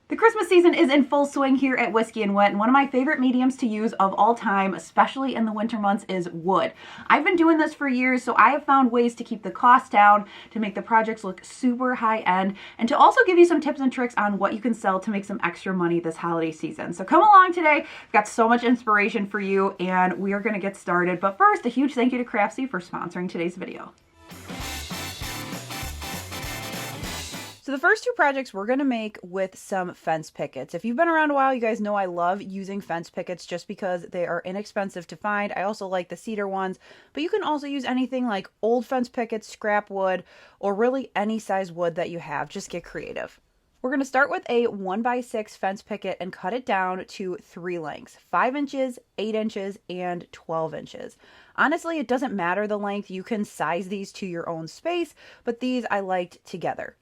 The Christmas season is in full swing here at Whiskey and Whit, and one of my favorite mediums to use of all time, especially in the winter months, is wood. I've been doing this for years, so I have found ways to keep the cost down, to make the projects look super high end, and to also give you some tips and tricks on what you can sell to make some extra money this holiday season. So come along today. I've got so much inspiration for you, and we are going to get started. But first, a huge thank you to Craftsy for sponsoring today's video. So the first two projects we're going to make with some fence pickets. If you've been around a while, you guys know I love using fence pickets just because they are inexpensive to find. I also like the cedar ones, but you can also use anything like old fence pickets, scrap wood, or really any size wood that you have. Just get creative. We're going to start with a 1x6 fence picket and cut it down to 3 lengths, 5 inches, 8 inches, and 12 inches. Honestly, it doesn't matter the length. You can size these to your own space, but these I liked together.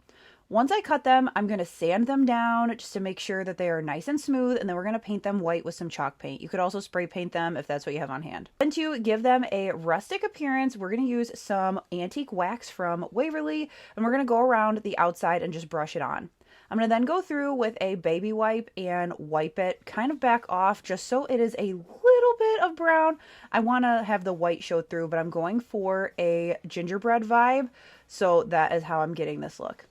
Once I cut them, I'm going to sand them down just to make sure that they are nice and smooth, and then we're going to paint them white with some chalk paint. You could also spray paint them if that's what you have on hand. And to give them a rustic appearance, we're going to use some antique wax from Waverly, and we're going to go around the outside and just brush it on. I'm going to then go through with a baby wipe and wipe it kind of back off just so it is a little bit of brown. I want to have the white show through, but I'm going for a gingerbread vibe, so that is how I'm getting this look.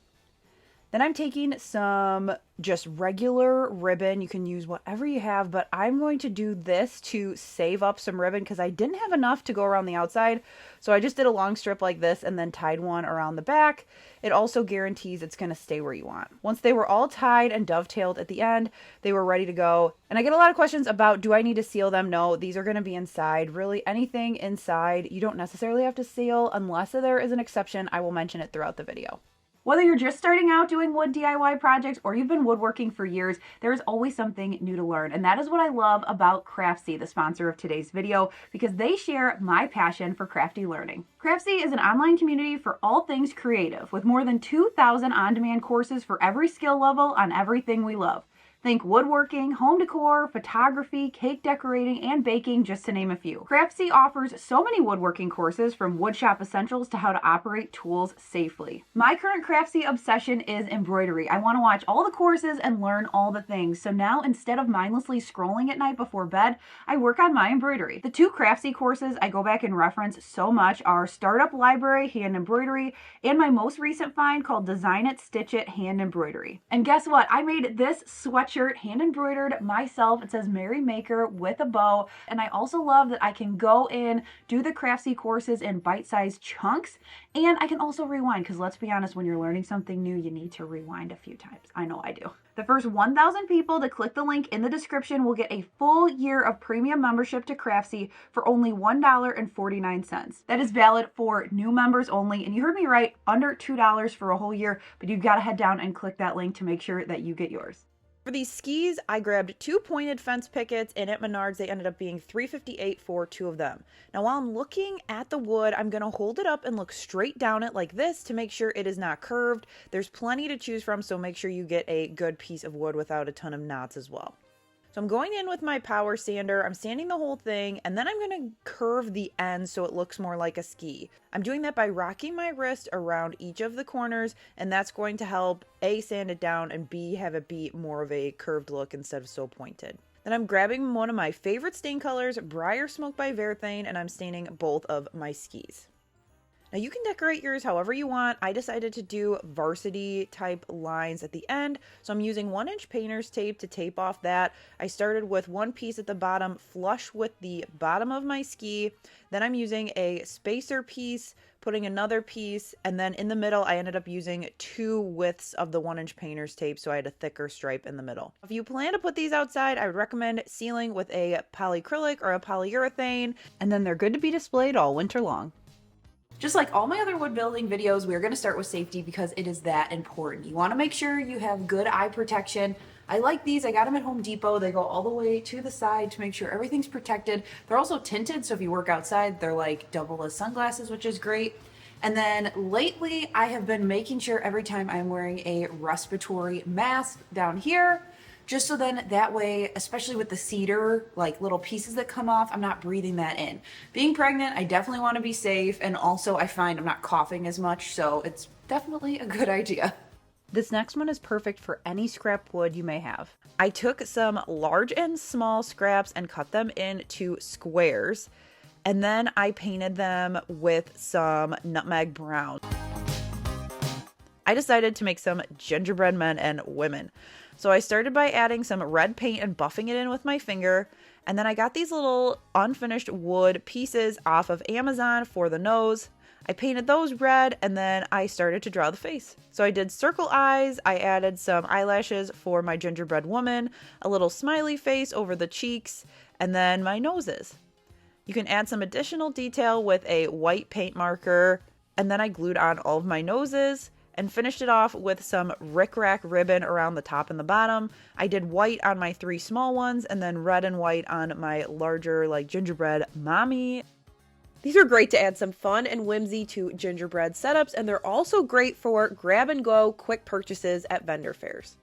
Then I'm taking some just regular ribbon. You can use whatever you have, but I'm going to do this to save up some ribbon because I didn't have enough to go around the outside. So I just did a long strip like this and then tied one around the back. It also guarantees it's going to stay where you want. Once they were all tied and dovetailed at the end, they were ready to go. And I get a lot of questions about, do I need to seal them? No, these are going to be inside. Really, anything inside, you don't necessarily have to seal unless there is an exception. I will mention it throughout the video. Whether you're just starting out doing wood DIY projects or you've been woodworking for years, there is always something new to learn. And that is what I love about Craftsy, the sponsor of today's video, because they share my passion for crafty learning. Craftsy is an online community for all things creative, with more than 2,000 on-demand courses for every skill level on everything we love. Think woodworking, home decor, photography, cake decorating, and baking, just to name a few. Craftsy offers so many woodworking courses, from woodshop essentials to how to operate tools safely. My current Craftsy obsession is embroidery. I want to watch all the courses and learn all the things. So now, instead of mindlessly scrolling at night before bed, I work on my embroidery. The two Craftsy courses I go back and reference so much are Startup Library Hand Embroidery and my most recent find called Design It, Stitch It Hand Embroidery. And guess what? I made this sweatshirt hand embroidered myself. It says Merry Maker with a bow. And I also love that I can go in, do the Craftsy courses in bite-sized chunks, and I can also rewind, because let's be honest, when you're learning something new, you need to rewind a few times. I know I do. The first 1,000 people to click the link in the description will get a full year of premium membership to Craftsy for only $1.49. That is valid for new members only. And you heard me right, under $2 for a whole year, but you've got to head down and click that link to make sure that you get yours. For these skis, I grabbed 2 pointed fence pickets, and at Menards, they ended up being $3.58 for 2 of them. Now, while I'm looking at the wood, I'm going to hold it up and look straight down it like this to make sure it is not curved. There's plenty to choose from, so make sure you get a good piece of wood without a ton of knots as well. So I'm going in with my power sander, I'm sanding the whole thing, and then I'm going to curve the ends so it looks more like a ski. I'm doing that by rocking my wrist around each of the corners, and that's going to help A, sand it down, and B, have it be more of a curved look instead of so pointed. Then I'm grabbing one of my favorite stain colors, Briar Smoke by Verthane, and I'm staining both of my skis. Now you can decorate yours however you want. I decided to do varsity type lines at the end, so I'm using 1-inch painter's tape to tape off that. I started with one piece at the bottom flush with the bottom of my ski. Then I'm using a spacer piece, putting another piece, and then in the middle I ended up using 2 widths of the 1-inch painter's tape, so I had a thicker stripe in the middle. If you plan to put these outside, I would recommend sealing with a polyacrylic or a polyurethane, and then they're good to be displayed all winter long. Just like all my other wood building videos, we're going to start with safety because it is that important. You want to make sure you have good eye protection. I like these. I got them at Home Depot. They go all the way to the side to make sure everything's protected. They're also tinted, so if you work outside, they're like double as sunglasses, which is great. And then lately, I have been making sure every time I'm wearing a respiratory mask down here, just so then that way, especially with the cedar, like little pieces that come off, I'm not breathing that in. Being pregnant, I definitely want to be safe, and also I find I'm not coughing as much, so it's definitely a good idea. This next one is perfect for any scrap wood you may have. I took some large and small scraps and cut them into squares, and then I painted them with some nutmeg brown. I decided to make some gingerbread men and women. So I started by adding some red paint and buffing it in with my finger. And then I got these little unfinished wood pieces off of Amazon for the nose. I painted those red, and then I started to draw the face. So I did circle eyes, I added some eyelashes for my gingerbread woman, a little smiley face over the cheeks, and then my noses. You can add some additional detail with a white paint marker, and then I glued on all of my noses and finished it off with some rickrack ribbon around the top and the bottom. I did white on my 3 small ones, and then red and white on my larger, like, gingerbread mommy. These are great to add some fun and whimsy to gingerbread setups, and they're also great for grab-and-go quick purchases at vendor fairs.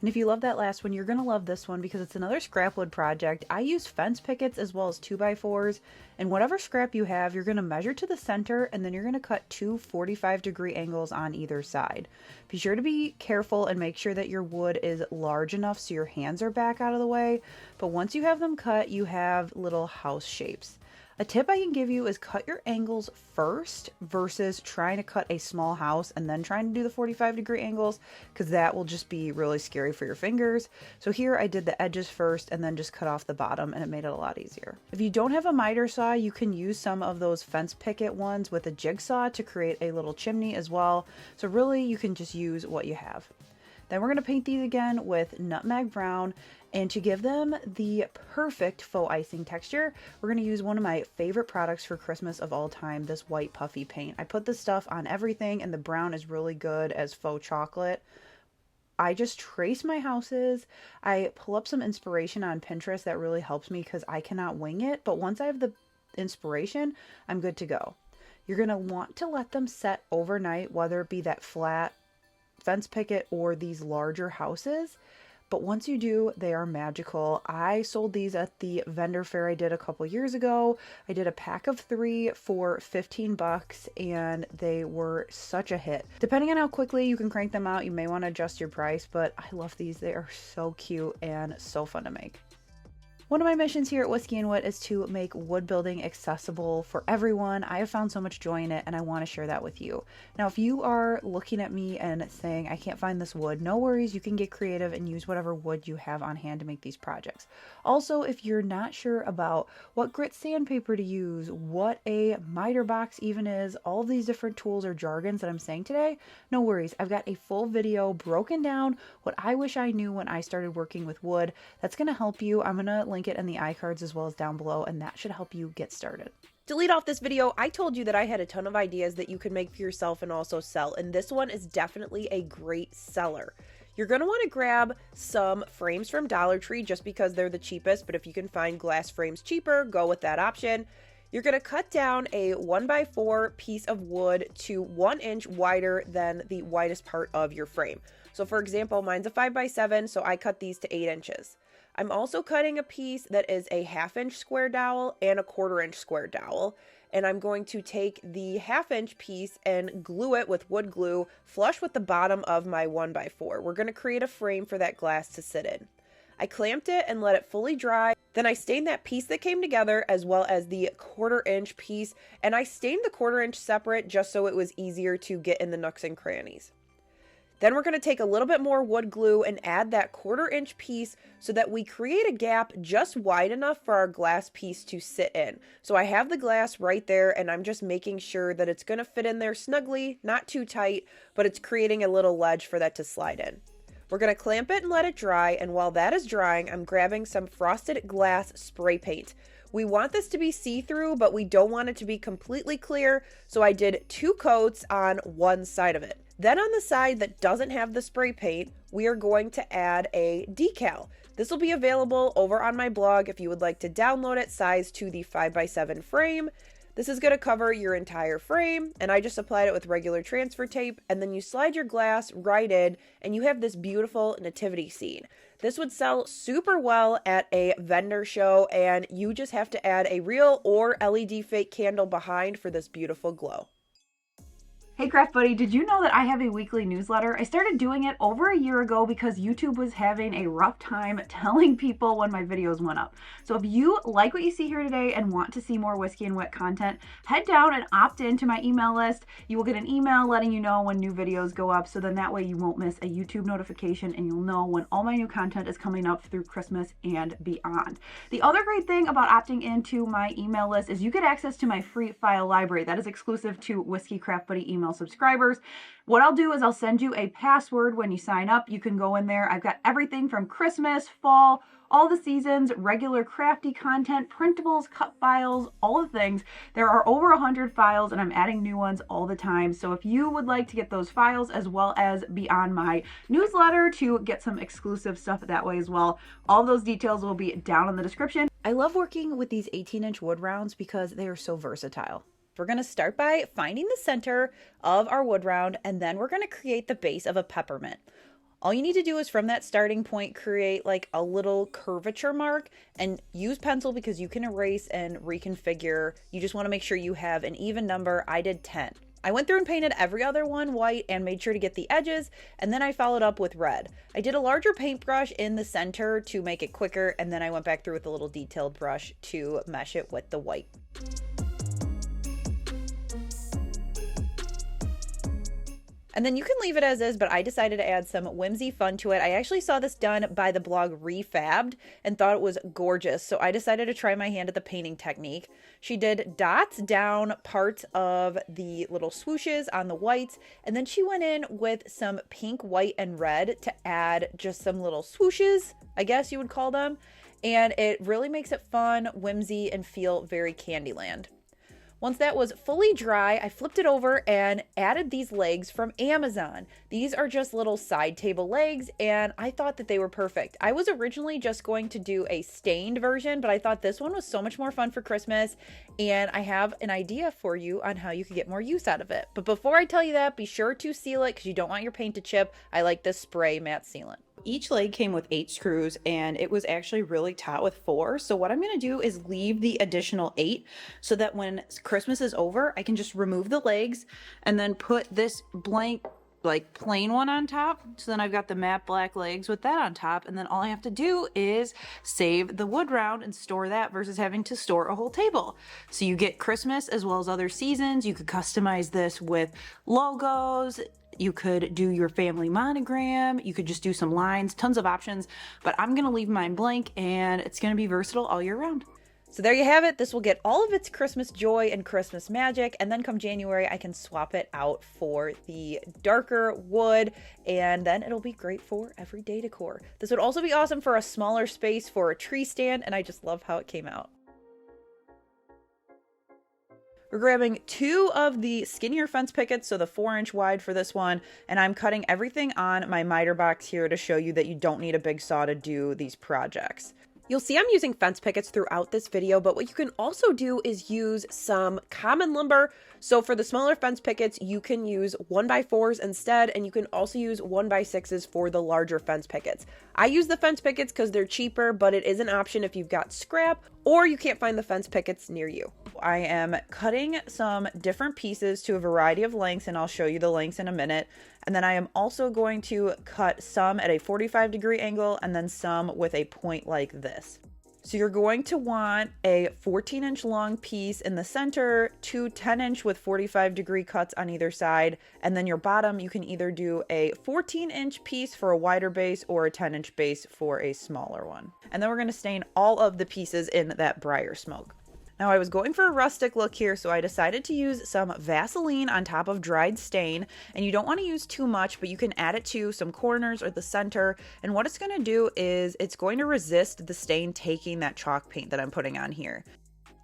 And if you love that last one, you're going to love this one because it's another scrap wood project. I use fence pickets as well as 2x4s, and whatever scrap you have, you're going to measure to the center, and then you're going to cut 2 45-degree angles on either side. Be sure to be careful and make sure that your wood is large enough so your hands are back out of the way, but once you have them cut, you have little house shapes. A tip I can give you is cut your angles first versus trying to cut a small house and then trying to do the 45-degree angles, because that will just be really scary for your fingers. So here I did the edges first and then just cut off the bottom, and it made it a lot easier. If you don't have a miter saw, you can use some of those fence picket ones with a jigsaw to create a little chimney as well. So really you can just use what you have. Then we're going to paint these again with nutmeg brown, and to give them the perfect faux icing texture, we're going to use one of my favorite products for Christmas of all time, this white puffy paint. I put this stuff on everything, and the brown is really good as faux chocolate. I just trace my houses. I pull up some inspiration on Pinterest that really helps me because I cannot wing it, but once I have the inspiration, I'm good to go. You're going to want to let them set overnight, whether it be that flat fence picket or these larger houses. But once you do, they are magical. I sold these at the vendor fair I did a couple years ago. I did a pack of 3 for 15 bucks, and they were such a hit. Depending on how quickly you can crank them out, you may want to adjust your price, but I love these. They are so cute and so fun to make. One of my missions here at Whiskey & Whit is to make wood building accessible for everyone. I have found so much joy in it, and I want to share that with you. Now, if you are looking at me and saying, I can't find this wood, no worries, you can get creative and use whatever wood you have on hand to make these projects. Also, if you're not sure about what grit sandpaper to use, what a miter box even is, all of these different tools or jargons that I'm saying today, no worries. I've got a full video broken down what I wish I knew when I started working with wood. That's going to help you. I'm going to link it in the iCards as well as down below, and that should help you get started. To lead off this video, I told you that I had a ton of ideas that you could make for yourself and also sell, and this one is definitely a great seller. You're going to want to grab some frames from Dollar Tree just because they're the cheapest, but if you can find glass frames cheaper, go with that option. You're going to cut down a 1x4 piece of wood to 1 inch wider than the widest part of your frame. So for example, mine's a 5x7, so I cut these to 8 inches. I'm also cutting a piece that is a 1/2 inch square dowel and a 1/4 inch square dowel. And I'm going to take the 1/2 inch piece and glue it with wood glue flush with the bottom of my 1x4. We're going to create a frame for that glass to sit in. I clamped it and let it fully dry. Then I stained that piece that came together as well as the 1/4 inch piece. And I stained the 1/4 inch separate just so it was easier to get in the nooks and crannies. Then we're going to take a little bit more wood glue and add that 1/4 inch piece so that we create a gap just wide enough for our glass piece to sit in. So I have the glass right there, and I'm just making sure that it's going to fit in there snugly, not too tight, but it's creating a little ledge for that to slide in. We're going to clamp it and let it dry, and while that is drying, I'm grabbing some frosted glass spray paint. We want this to be see-through, but we don't want it to be completely clear, so I did 2 coats on one side of it. Then on the side that doesn't have the spray paint, we are going to add a decal. This will be available over on my blog if you would like to download it, size to the 5x7 frame. This is going to cover your entire frame, and I just applied it with regular transfer tape, and then you slide your glass right in, and you have this beautiful nativity scene. This would sell super well at a vendor show, and you just have to add a real or LED fake candle behind for this beautiful glow. Hey Craft Buddy, did you know that I have a weekly newsletter? I started doing it over a year ago because YouTube was having a rough time telling people when my videos went up. So if you like what you see here today and want to see more Whiskey and Whit content, head down and opt into my email list. You will get an email letting you know when new videos go up, so then that way you won't miss a YouTube notification and you'll know when all my new content is coming up through Christmas and beyond. The other great thing about opting into my email list is you get access to my free file library that is exclusive to Whiskey Craft Buddy email subscribers. What I'll do is I'll send you a password when you sign up. You can go in there. I've got everything from Christmas, fall, all the seasons, regular crafty content, printables, cut files, all the things. There are over 100 files and I'm adding new ones all the time. So if you would like to get those files as well as be on my newsletter to get some exclusive stuff that way as well, all those details will be down in the description. I love working with these 18-inch wood rounds because they are so versatile. We're going to start by finding the center of our wood round, and then we're going to create the base of a peppermint. All you need to do is from that starting point create like a little curvature mark and use pencil because you can erase and reconfigure. You just want to make sure you have an even number. I did 10. I went through and painted every other one white and made sure to get the edges, and then I followed up with red. I did a larger paintbrush in the center to make it quicker, and then I went back through with a little detailed brush to mesh it with the white. And then you can leave it as is, but I decided to add some whimsy fun to it. I actually saw this done by the blog Refabbed and thought it was gorgeous. So I decided to try my hand at the painting technique. She did dots down parts of the little swooshes on the whites. And then she went in with some pink, white, and red to add just some little swooshes, I guess you would call them. And it really makes it fun, whimsy, and feel very Candyland. Once that was fully dry, I flipped it over and added these legs from Amazon. These are just little side table legs, and I thought that they were perfect. I was originally just going to do a stained version, but I thought this one was so much more fun for Christmas, and I have an idea for you on how you could get more use out of it. But before I tell you that, be sure to seal it because you don't want your paint to chip. I like this spray matte sealant. Each leg came with 8 screws and it was actually really taut with 4. So what I'm going to do is leave the additional 8 so that when Christmas is over, I can just remove the legs and then put this blank, like plain one on top. So then I've got the matte black legs with that on top. And then all I have to do is save the wood round and store that versus having to store a whole table. So you get Christmas as well as other seasons. You could customize this with logos. You could do your family monogram. You could just do some lines, tons of options, but I'm going to leave mine blank and it's going to be versatile all year round. So there you have it. This will get all of its Christmas joy and Christmas magic. And then come January, I can swap it out for the darker wood and then it'll be great for everyday decor. This would also be awesome for a smaller space for a tree stand. And I just love how it came out. We're grabbing 2 of the skinnier fence pickets, so the 4-inch wide for this one, and I'm cutting everything on my miter box here to show you that you don't need a big saw to do these projects. You'll see I'm using fence pickets throughout this video, but what you can also do is use some common lumber. So for the smaller fence pickets, you can use 1x4s instead, and you can also use 1x6s for the larger fence pickets. I use the fence pickets because they're cheaper, but it is an option if you've got scrap or you can't find the fence pickets near you. I am cutting some different pieces to a variety of lengths, and I'll show you the lengths in a minute. And then I am also going to cut some at a 45-degree angle and then some with a point like this. So you're going to want a 14-inch long piece in the center, 2 10-inch with 45-degree cuts on either side, and then your bottom you can either do a 14-inch piece for a wider base or a 10-inch base for a smaller one. And then we're going to stain all of the pieces in that briar smoke. Now I was going for a rustic look here, so I decided to use some Vaseline on top of dried stain, and you don't want to use too much, but you can add it to some corners or the center, and what it's going to do is it's going to resist the stain taking that chalk paint that I'm putting on here.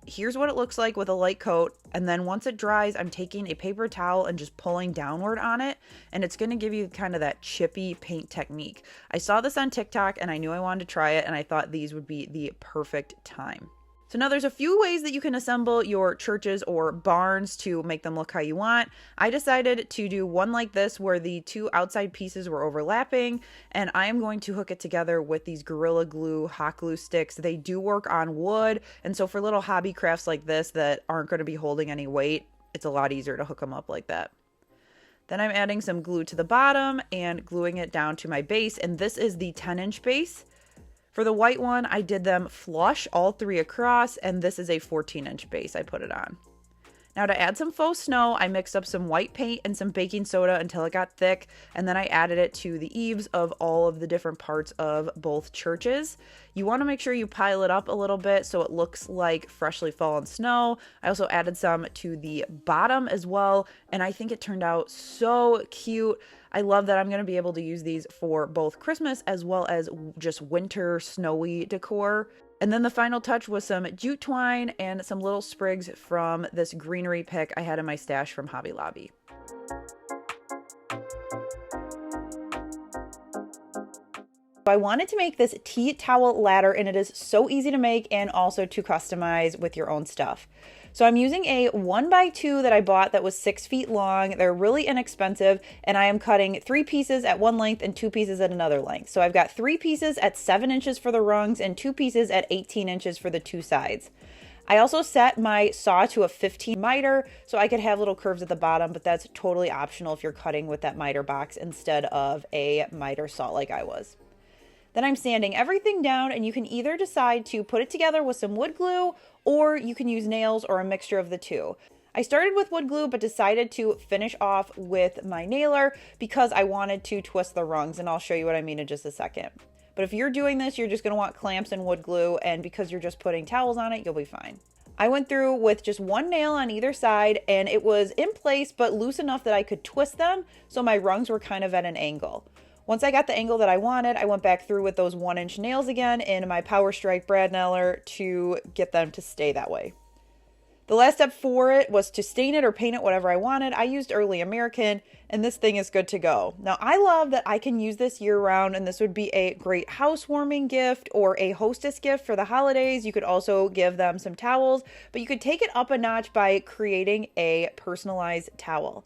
Here's what it looks like with a light coat, and then once it dries, I'm taking a paper towel and just pulling downward on it, and it's going to give you kind of that chippy paint technique. I saw this on TikTok, and I knew I wanted to try it, and I thought these would be the perfect time. So now there's a few ways that you can assemble your churches or barns to make them look how you want. I decided to do one like this where the 2 outside pieces were overlapping, and I am going to hook it together with these Gorilla Glue hot glue sticks. They do work on wood, and so for little hobby crafts like this that aren't going to be holding any weight, it's a lot easier to hook them up like that. Then I'm adding some glue to the bottom and gluing it down to my base, and this is the 10-inch base. For the white one, I did them flush all three across, and this is a 14-inch base I put it on. Now to add some faux snow, I mixed up some white paint and some baking soda until it got thick, and then I added it to the eaves of all of the different parts of both churches. You want to make sure you pile it up a little bit so it looks like freshly fallen snow. I also added some to the bottom as well, and I think it turned out so cute. I love that I'm going to be able to use these for both Christmas as well as just winter snowy decor. And then the final touch was some jute twine and some little sprigs from this greenery pick I had in my stash from Hobby Lobby. I wanted to make this tea towel ladder, and it is so easy to make and also to customize with your own stuff. So I'm using a 1x2 that I bought that was 6 feet long. They're really inexpensive, and I am cutting 3 pieces at one length and 2 pieces at another length. So I've got 3 pieces at 7 inches for the rungs and 2 pieces at 18 inches for the 2 sides. I also set my saw to a 15 miter so I could have little curves at the bottom, but that's totally optional if you're cutting with that miter box instead of a miter saw like I was. Then I'm sanding everything down, and you can either decide to put it together with some wood glue or you can use nails or a mixture of the two. I started with wood glue but decided to finish off with my nailer because I wanted to twist the rungs, and I'll show you what I mean in just a second. But if you're doing this, you're just going to want clamps and wood glue, and because you're just putting towels on it, you'll be fine. I went through with just one nail on either side, and it was in place but loose enough that I could twist them, so my rungs were kind of at an angle. Once I got the angle that I wanted, I went back through with those 1-inch nails again in my Power Strike brad nailer to get them to stay that way. The last step for it was to stain it or paint it whatever I wanted. I used Early American, and this thing is good to go. Now, I love that I can use this year round, and this would be a great housewarming gift or a hostess gift for the holidays. You could also give them some towels, but you could take it up a notch by creating a personalized towel.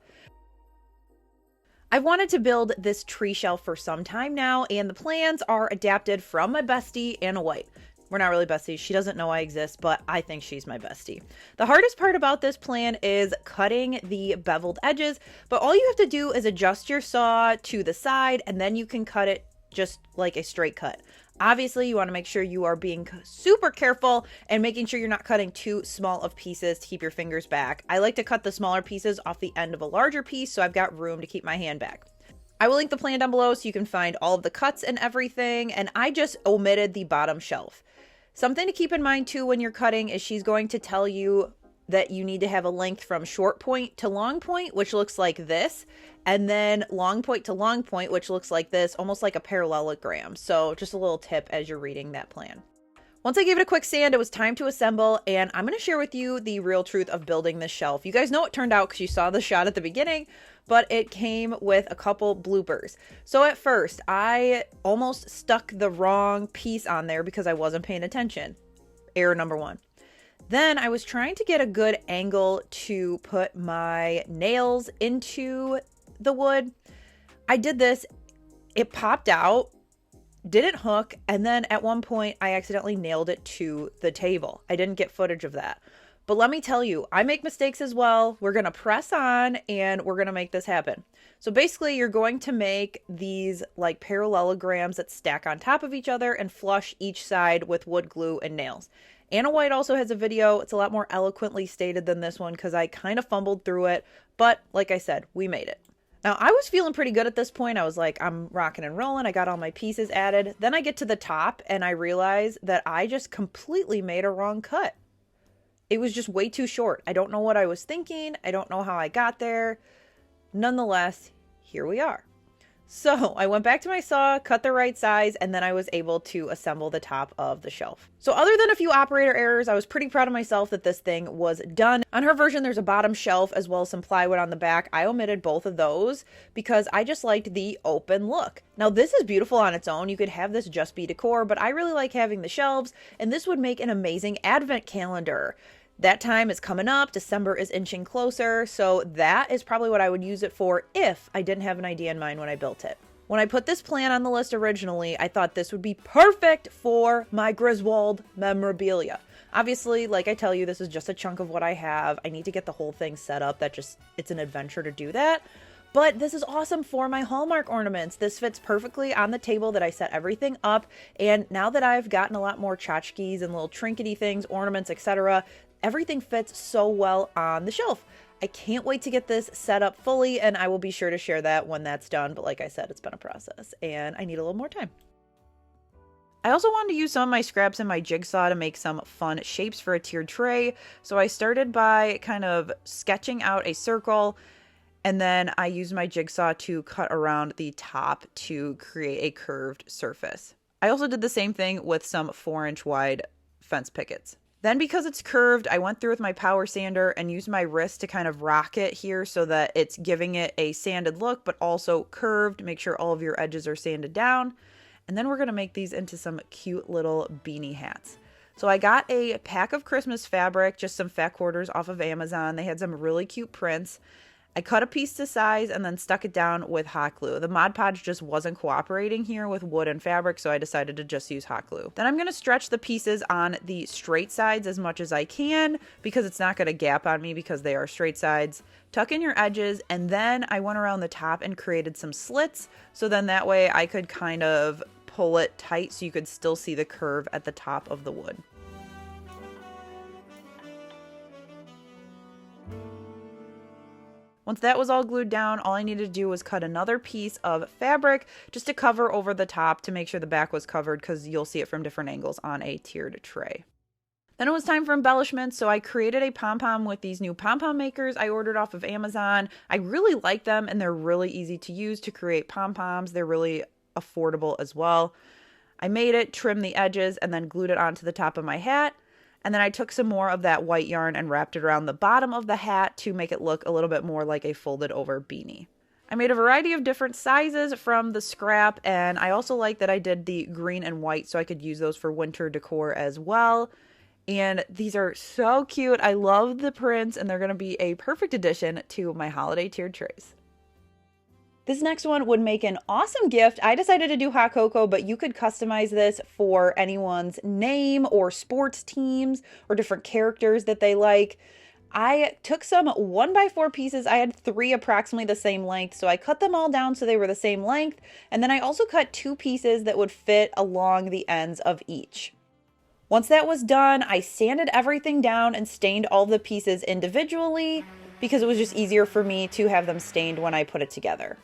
I've wanted to build this tree shelf for some time now, and the plans are adapted from my bestie, Anna White. We're not really besties. She doesn't know I exist, but I think she's my bestie. The hardest part about this plan is cutting the beveled edges, but all you have to do is adjust your saw to the side, and then you can cut it just like a straight cut. Obviously, you want to make sure you are being super careful and making sure you're not cutting too small of pieces to keep your fingers back. I like to cut the smaller pieces off the end of a larger piece so I've got room to keep my hand back. I will link the plan down below so you can find all of the cuts and everything, and I just omitted the bottom shelf. Something to keep in mind too when you're cutting is she's going to tell you that you need to have a length from short point to long point, which looks like this, and then long point to long point, which looks like this, almost like a parallelogram. So just a little tip as you're reading that plan. Once I gave it a quick sand, it was time to assemble, and I'm going to share with you the real truth of building this shelf. You guys know it turned out because you saw the shot at the beginning, but it came with a couple bloopers. So at first, I almost stuck the wrong piece on there because I wasn't paying attention. Error number 1. Then I was trying to get a good angle to put my nails into the wood. I did this, it popped out, didn't hook, and then at one point I accidentally nailed it to the table. I didn't get footage of that. But let me tell you, I make mistakes as well. We're going to press on and we're going to make this happen. So basically you're going to make these like parallelograms that stack on top of each other and flush each side with wood glue and nails. Anna White also has a video. It's a lot more eloquently stated than this one because I kind of fumbled through it. But like I said, we made it. Now, I was feeling pretty good at this point. I was like, I'm rocking and rolling. I got all my pieces added. Then I get to the top and I realize that I just completely made a wrong cut. It was just way too short. I don't know what I was thinking. I don't know how I got there. Nonetheless, here we are. So I went back to my saw, cut the right size, and then I was able to assemble the top of the shelf. So other than a few operator errors, I was pretty proud of myself that this thing was done. On her version, there's a bottom shelf as well as some plywood on the back. I omitted both of those because I just liked the open look. Now this is beautiful on its own. You could have this just be decor, but I really like having the shelves, and this would make an amazing advent calendar. That time is coming up. December is inching closer. So that is probably what I would use it for if I didn't have an idea in mind when I built it. When I put this plan on the list originally, I thought this would be perfect for my Griswold memorabilia. Obviously, like I tell you, this is just a chunk of what I have. I need to get the whole thing set up. It's an adventure to do that. But this is awesome for my Hallmark ornaments. This fits perfectly on the table that I set everything up. And now that I've gotten a lot more tchotchkes and little trinkety things, ornaments, etc., everything fits so well on the shelf. I can't wait to get this set up fully, and I will be sure to share that when that's done. But like I said, it's been a process and I need a little more time. I also wanted to use some of my scraps in my jigsaw to make some fun shapes for a tiered tray. So I started by kind of sketching out a circle, and then I used my jigsaw to cut around the top to create a curved surface. I also did the same thing with some 4-inch wide fence pickets. Then because it's curved, I went through with my power sander and used my wrist to kind of rock it here so that it's giving it a sanded look, but also curved. Make sure all of your edges are sanded down. And then we're going to make these into some cute little beanie hats. So I got a pack of Christmas fabric, just some fat quarters off of Amazon. They had some really cute prints. I cut a piece to size and then stuck it down with hot glue. The Mod Podge just wasn't cooperating here with wood and fabric, so I decided to just use hot glue. Then I'm going to stretch the pieces on the straight sides as much as I can because it's not going to gap on me because they are straight sides. Tuck in your edges, and then I went around the top and created some slits, so then that way I could kind of pull it tight so you could still see the curve at the top of the wood. Once that was all glued down, all I needed to do was cut another piece of fabric just to cover over the top to make sure the back was covered because you'll see it from different angles on a tiered tray. Then it was time for embellishments, so I created a pom-pom with these new pom-pom makers I ordered off of Amazon. I really like them and they're really easy to use to create pom-poms. They're really affordable as well. I made it, trimmed the edges, and then glued it onto the top of my hat. And then I took some more of that white yarn and wrapped it around the bottom of the hat to make it look a little bit more like a folded over beanie. I made a variety of different sizes from the scrap, and I also like that I did the green and white so I could use those for winter decor as well. And these are so cute. I love the prints, and they're going to be a perfect addition to my holiday tiered trays. This next one would make an awesome gift. I decided to do hot cocoa, but you could customize this for anyone's name or sports teams or different characters that they like. I took some 1x4 pieces. I had 3 approximately the same length, so I cut them all down so they were the same length. And then I also cut 2 pieces that would fit along the ends of each. Once that was done, I sanded everything down and stained all the pieces individually because it was just easier for me to have them stained when I put it together.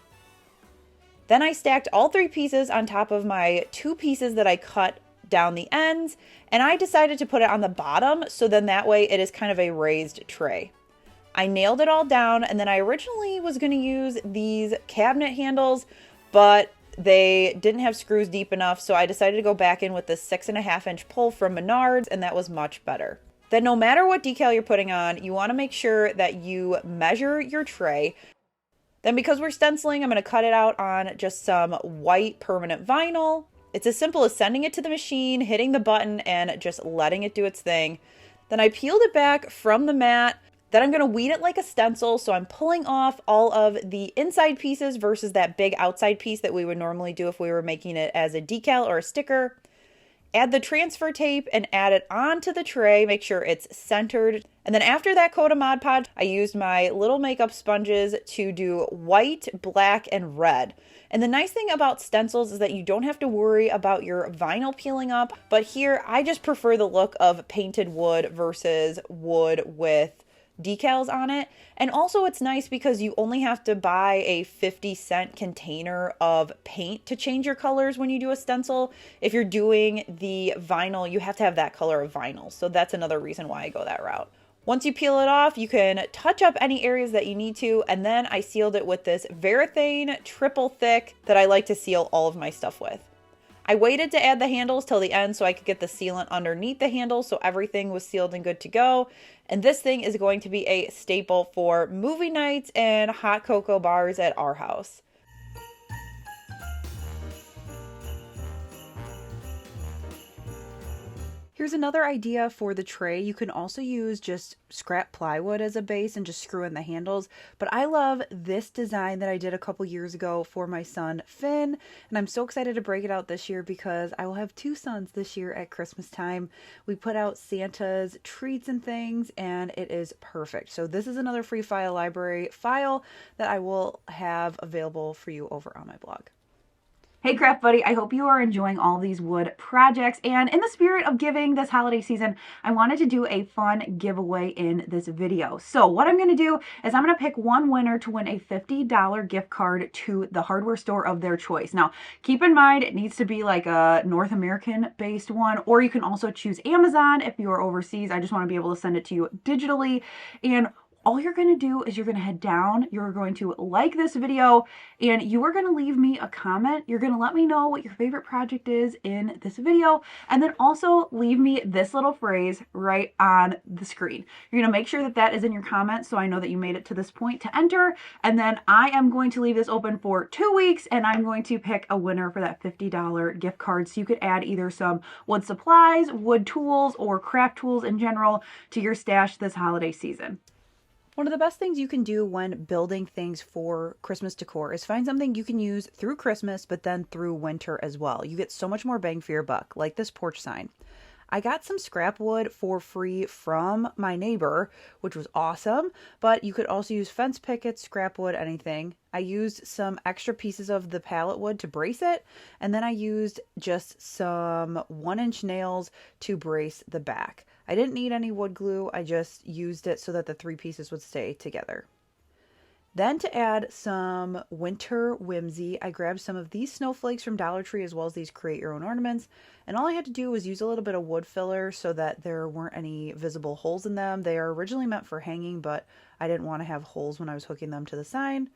Then I stacked all 3 pieces on top of my 2 pieces that I cut down the ends, and I decided to put it on the bottom so then that way it is kind of a raised tray. I nailed it all down, and then I originally was going to use these cabinet handles, but they didn't have screws deep enough, so I decided to go back in with this 6.5-inch pole from Menards, and that was much better. Then no matter what decal you're putting on, you want to make sure that you measure your tray. Then because we're stenciling, I'm going to cut it out on just some white permanent vinyl. It's as simple as sending it to the machine, hitting the button, and just letting it do its thing. Then I peeled it back from the mat. Then I'm going to weed it like a stencil, so I'm pulling off all of the inside pieces versus that big outside piece that we would normally do if we were making it as a decal or a sticker. Add the transfer tape and add it onto the tray. Make sure it's centered. And then after that coat of Mod Podge, I used my little makeup sponges to do white, black, and red. And the nice thing about stencils is that you don't have to worry about your vinyl peeling up. But here, I just prefer the look of painted wood versus wood with decals on it. And also it's nice because you only have to buy a 50-cent container of paint to change your colors when you do a stencil. If you're doing the vinyl, you have to have that color of vinyl. So that's another reason why I go that route. Once you peel it off, you can touch up any areas that you need to, and then I sealed it with this Varathane triple thick that I like to seal all of my stuff with. I waited to add the handles till the end so I could get the sealant underneath the handles so everything was sealed and good to go. And this thing is going to be a staple for movie nights and hot cocoa bars at our house. Here's Here's another idea for the tray. You can also use just scrap plywood as a base and just screw in the handles. But I love this design that I did a couple years ago for my son, Finn. And I'm so excited to break it out this year because I will have 2 sons this year at Christmas time. We put out Santa's treats and things, and it is perfect. So this is another free file library file that I will have available for you over on my blog. Hey Craft Buddy, I hope you are enjoying all these wood projects, and in the spirit of giving this holiday season, I wanted to do a fun giveaway in this video. So what I'm going to do is I'm going to pick one winner to win a $50 gift card to the hardware store of their choice. Now, keep in mind, it needs to be like a North American based one, or you can also choose Amazon if you are overseas. I just want to be able to send it to you digitally. And all you're going to do is you're going to head down, you're going to like this video, and you are going to leave me a comment. You're going to let me know what your favorite project is in this video, and then also leave me this little phrase right on the screen. You're going to make sure that that is in your comments so I know that you made it to this point to enter, and then I am going to leave this open for 2 weeks, and I'm going to pick a winner for that $50 gift card, so you could add either some wood supplies, wood tools, or craft tools in general to your stash this holiday season. One of the best things you can do when building things for Christmas decor is find something you can use through Christmas, but then through winter as well. You get so much more bang for your buck, like this porch sign. I got some scrap wood for free from my neighbor, which was awesome, but you could also use fence pickets, scrap wood, anything. I used some extra pieces of the pallet wood to brace it, and then I used just some 1-inch nails to brace the back. I didn't need any wood glue, I just used it so that the 3 pieces would stay together. Then to add some winter whimsy, I grabbed some of these snowflakes from Dollar Tree as well as these create your own ornaments. And all I had to do was use a little bit of wood filler so that there weren't any visible holes in them. They are originally meant for hanging, but I didn't want to have holes when I was hooking them to the sign.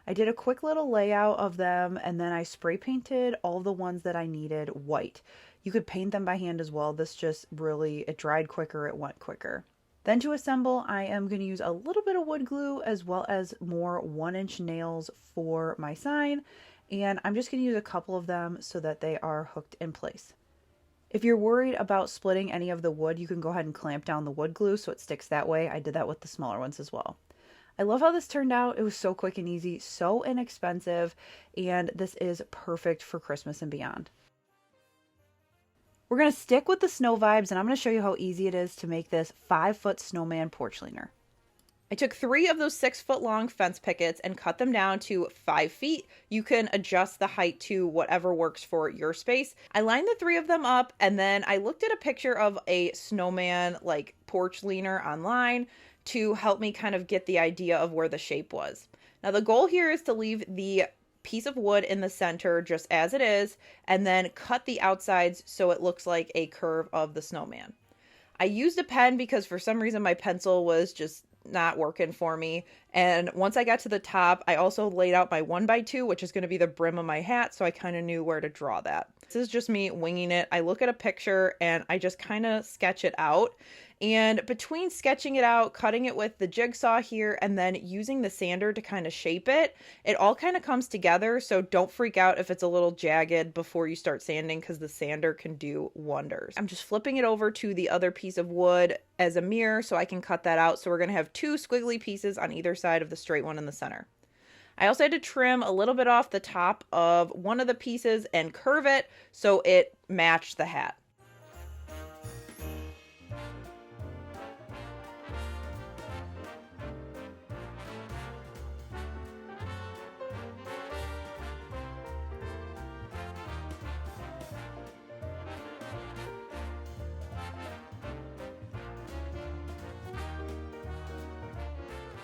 I did a quick little layout of them, and then I spray painted all the ones that I needed white. You could paint them by hand as well. This just really, it dried quicker, it went quicker. Then to assemble, I am going to use a little bit of wood glue as well as more 1-inch nails for my sign. And I'm just going to use a couple of them so that they are hooked in place. If you're worried about splitting any of the wood, you can go ahead and clamp down the wood glue so it sticks that way. I did that with the smaller ones as well. I love how this turned out. It was so quick and easy, so inexpensive, and this is perfect for Christmas and beyond. We're going to stick with the snow vibes, and I'm going to show you how easy it is to make this 5-foot snowman porch leaner. I took 3 of those 6-foot long fence pickets and cut them down to 5 feet. You can adjust the height to whatever works for your space. I lined the 3 of them up, and then I looked at a picture of a snowman like porch leaner online to help me kind of get the idea of where the shape was. Now the goal here is to leave the piece of wood in the center just as it is, and then cut the outsides so it looks like a curve of the snowman. I used a pen because for some reason my pencil was just not working for me, and once I got to the top, I also laid out my 1x2, which is going to be the brim of my hat, so I kind of knew where to draw that. This is just me winging it. I look at a picture and I just kind of sketch it out. And between sketching it out, cutting it with the jigsaw here, and then using the sander to kind of shape it, it all kind of comes together. So don't freak out if it's a little jagged before you start sanding, because the sander can do wonders. I'm just flipping it over to the other piece of wood as a mirror so I can cut that out. So we're going to have 2 squiggly pieces on either side of the straight one in the center. I also had to trim a little bit off the top of one of the pieces and curve it so it matched the hat.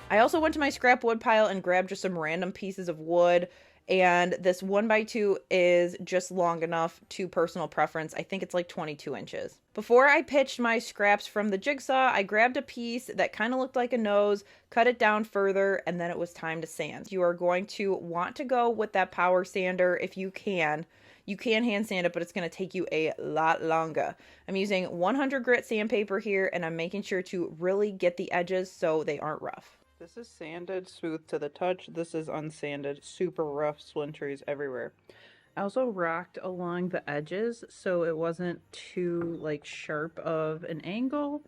I also went to my scrap wood pile and grabbed just some random pieces of wood, and this 1x2 is just long enough to personal preference. I think it's like 22 inches. Before I pitched my scraps from the jigsaw, I grabbed a piece that kind of looked like a nose, cut it down further, and then it was time to sand. You are going to want to go with that power sander if you can. You can hand sand it, but it's going to take you a lot longer. I'm using 100 grit sandpaper here, and I'm making sure to really get the edges so they aren't rough. This is sanded, smooth to the touch. This is unsanded, super rough, splinteries everywhere. I also rocked along the edges so it wasn't too like sharp of an angle.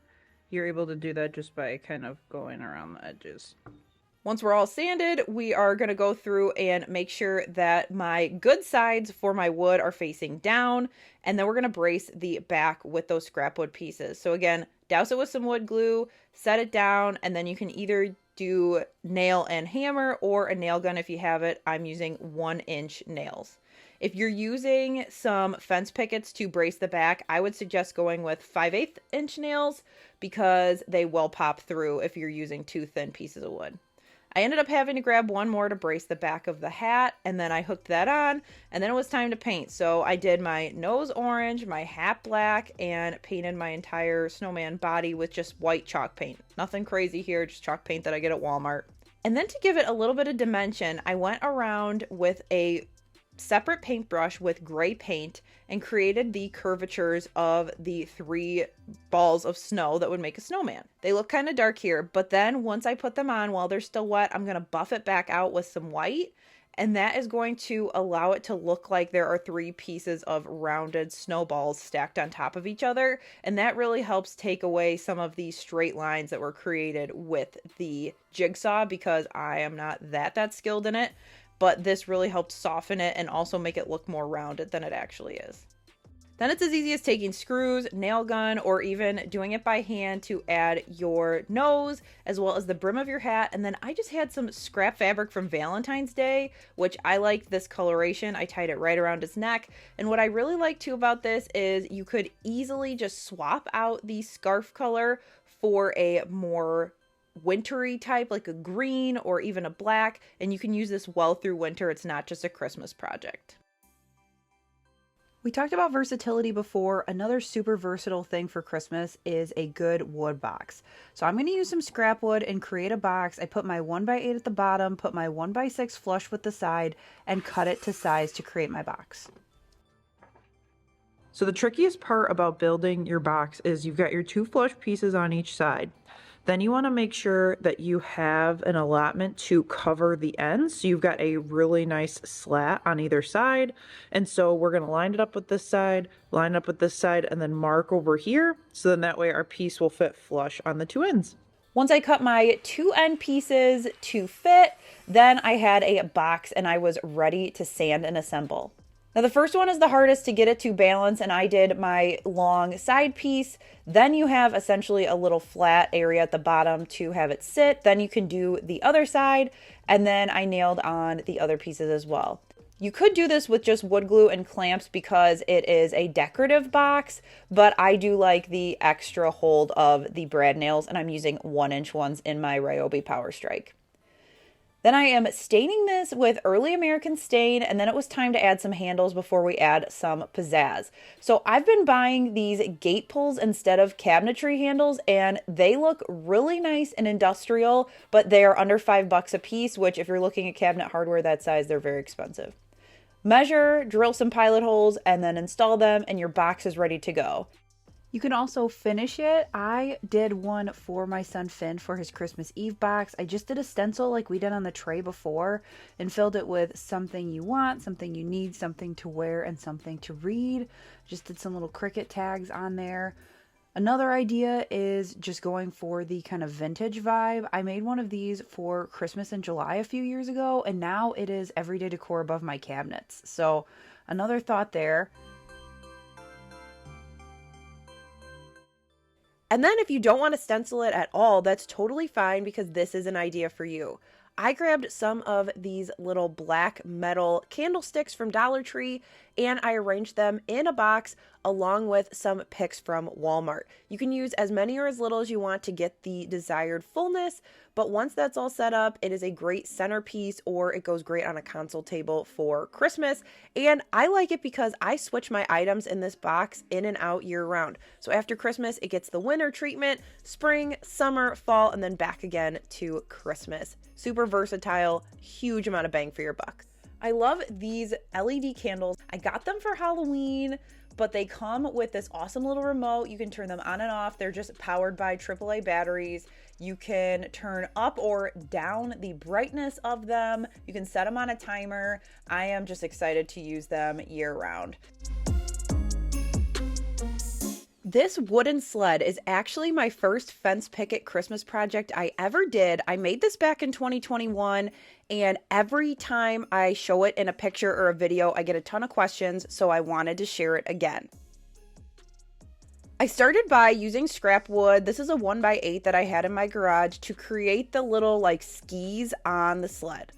You're able to do that just by kind of going around the edges. Once we're all sanded, we are going to go through and make sure that my good sides for my wood are facing down, and then we're going to brace the back with those scrap wood pieces. So again, douse it with some wood glue, set it down, and then you can either do nail and hammer or a nail gun if you have it. I'm using 1-inch nails. If you're using some fence pickets to brace the back, I would suggest going with 5/8 inch nails because they will pop through if you're using too thin pieces of wood. I ended up having to grab one more to brace the back of the hat, and then I hooked that on, and then it was time to paint. So I did my nose orange, my hat black, and painted my entire snowman body with just white chalk paint. Nothing crazy here, just chalk paint that I get at Walmart. And then to give it a little bit of dimension, I went around with a separate paintbrush with gray paint and created the curvatures of the 3 balls of snow that would make a snowman. They look kind of dark here, but then once I put them on while they're still wet, I'm going to buff it back out with some white, and that is going to allow it to look like there are 3 pieces of rounded snowballs stacked on top of each other, and that really helps take away some of the straight lines that were created with the jigsaw because I am not that skilled in it. But this really helped soften it and also make it look more rounded than it actually is. Then it's as easy as taking screws, nail gun, or even doing it by hand to add your nose as well as the brim of your hat. And then I just had some scrap fabric from Valentine's Day, which I liked this coloration. I tied it right around his neck. And what I really like too about this is you could easily just swap out the scarf color for a more wintry type, like a green or even a black, and you can use this well through winter. It's not just a Christmas project. We talked about versatility before. Another super versatile thing for Christmas is a good wood box. So I'm going to use some scrap wood and create a box. I put my 1x8 at the bottom, put my 1x6 flush with the side, and cut it to size to create my box. So the trickiest part about building your box is you've got your 2 flush pieces on each side. Then you want to make sure that you have an allotment to cover the ends. So you've got a really nice slat on either side. And so we're going to line it up with this side, line it up with this side, and then mark over here. So then that way our piece will fit flush on the 2 ends. Once I cut my 2 end pieces to fit, then I had a box and I was ready to sand and assemble. Now the first one is the hardest to get it to balance, and I did my long side piece. Then you have essentially a little flat area at the bottom to have it sit. Then you can do the other side, and then I nailed on the other pieces as well. You could do this with just wood glue and clamps because it is a decorative box, but I do like the extra hold of the brad nails, and I'm using 1-inch ones in my Ryobi Power Strike. Then I am staining this with Early American Stain, and then it was time to add some handles before we add some pizzazz. So I've been buying these gate pulls instead of cabinetry handles, and they look really nice and industrial, but they are under $5 a piece, which if you're looking at cabinet hardware that size, they're very expensive. Measure, drill some pilot holes, and then install them, and your box is ready to go. You can also finish it. I did one for my son Finn for his Christmas Eve box. I just did a stencil like we did on the tray before and filled it with something you want, something you need, something to wear, and something to read. Just did some little Cricut tags on there. Another idea is just going for the kind of vintage vibe. I made one of these for Christmas in July a few years ago, and now it is everyday decor above my cabinets. So another thought there. And then if you don't want to stencil it at all, that's totally fine because this is an idea for you. I grabbed some of these little black metal candlesticks from Dollar Tree and I arranged them in a box along with some picks from Walmart. You can use as many or as little as you want to get the desired fullness, but once that's all set up, it is a great centerpiece or it goes great on a console table for Christmas. And I like it because I switch my items in this box in and out year round. So after Christmas, it gets the winter treatment, spring, summer, fall, and then back again to Christmas. Super versatile, huge amount of bang for your buck. I love these LED candles. I got them for Halloween but they come with this awesome little remote. You can turn them on and off. They're just powered by AAA batteries. You can turn up or down the brightness of them. You can set them on a timer. I am just excited to use them year round. This wooden sled is actually my first fence picket Christmas project I ever did. I made this back in 2021, and every time I show it in a picture or a video, I get a ton of questions, so I wanted to share it again. I started by using scrap wood. This is a 1x8 that I had in my garage to create the little like skis on the sled.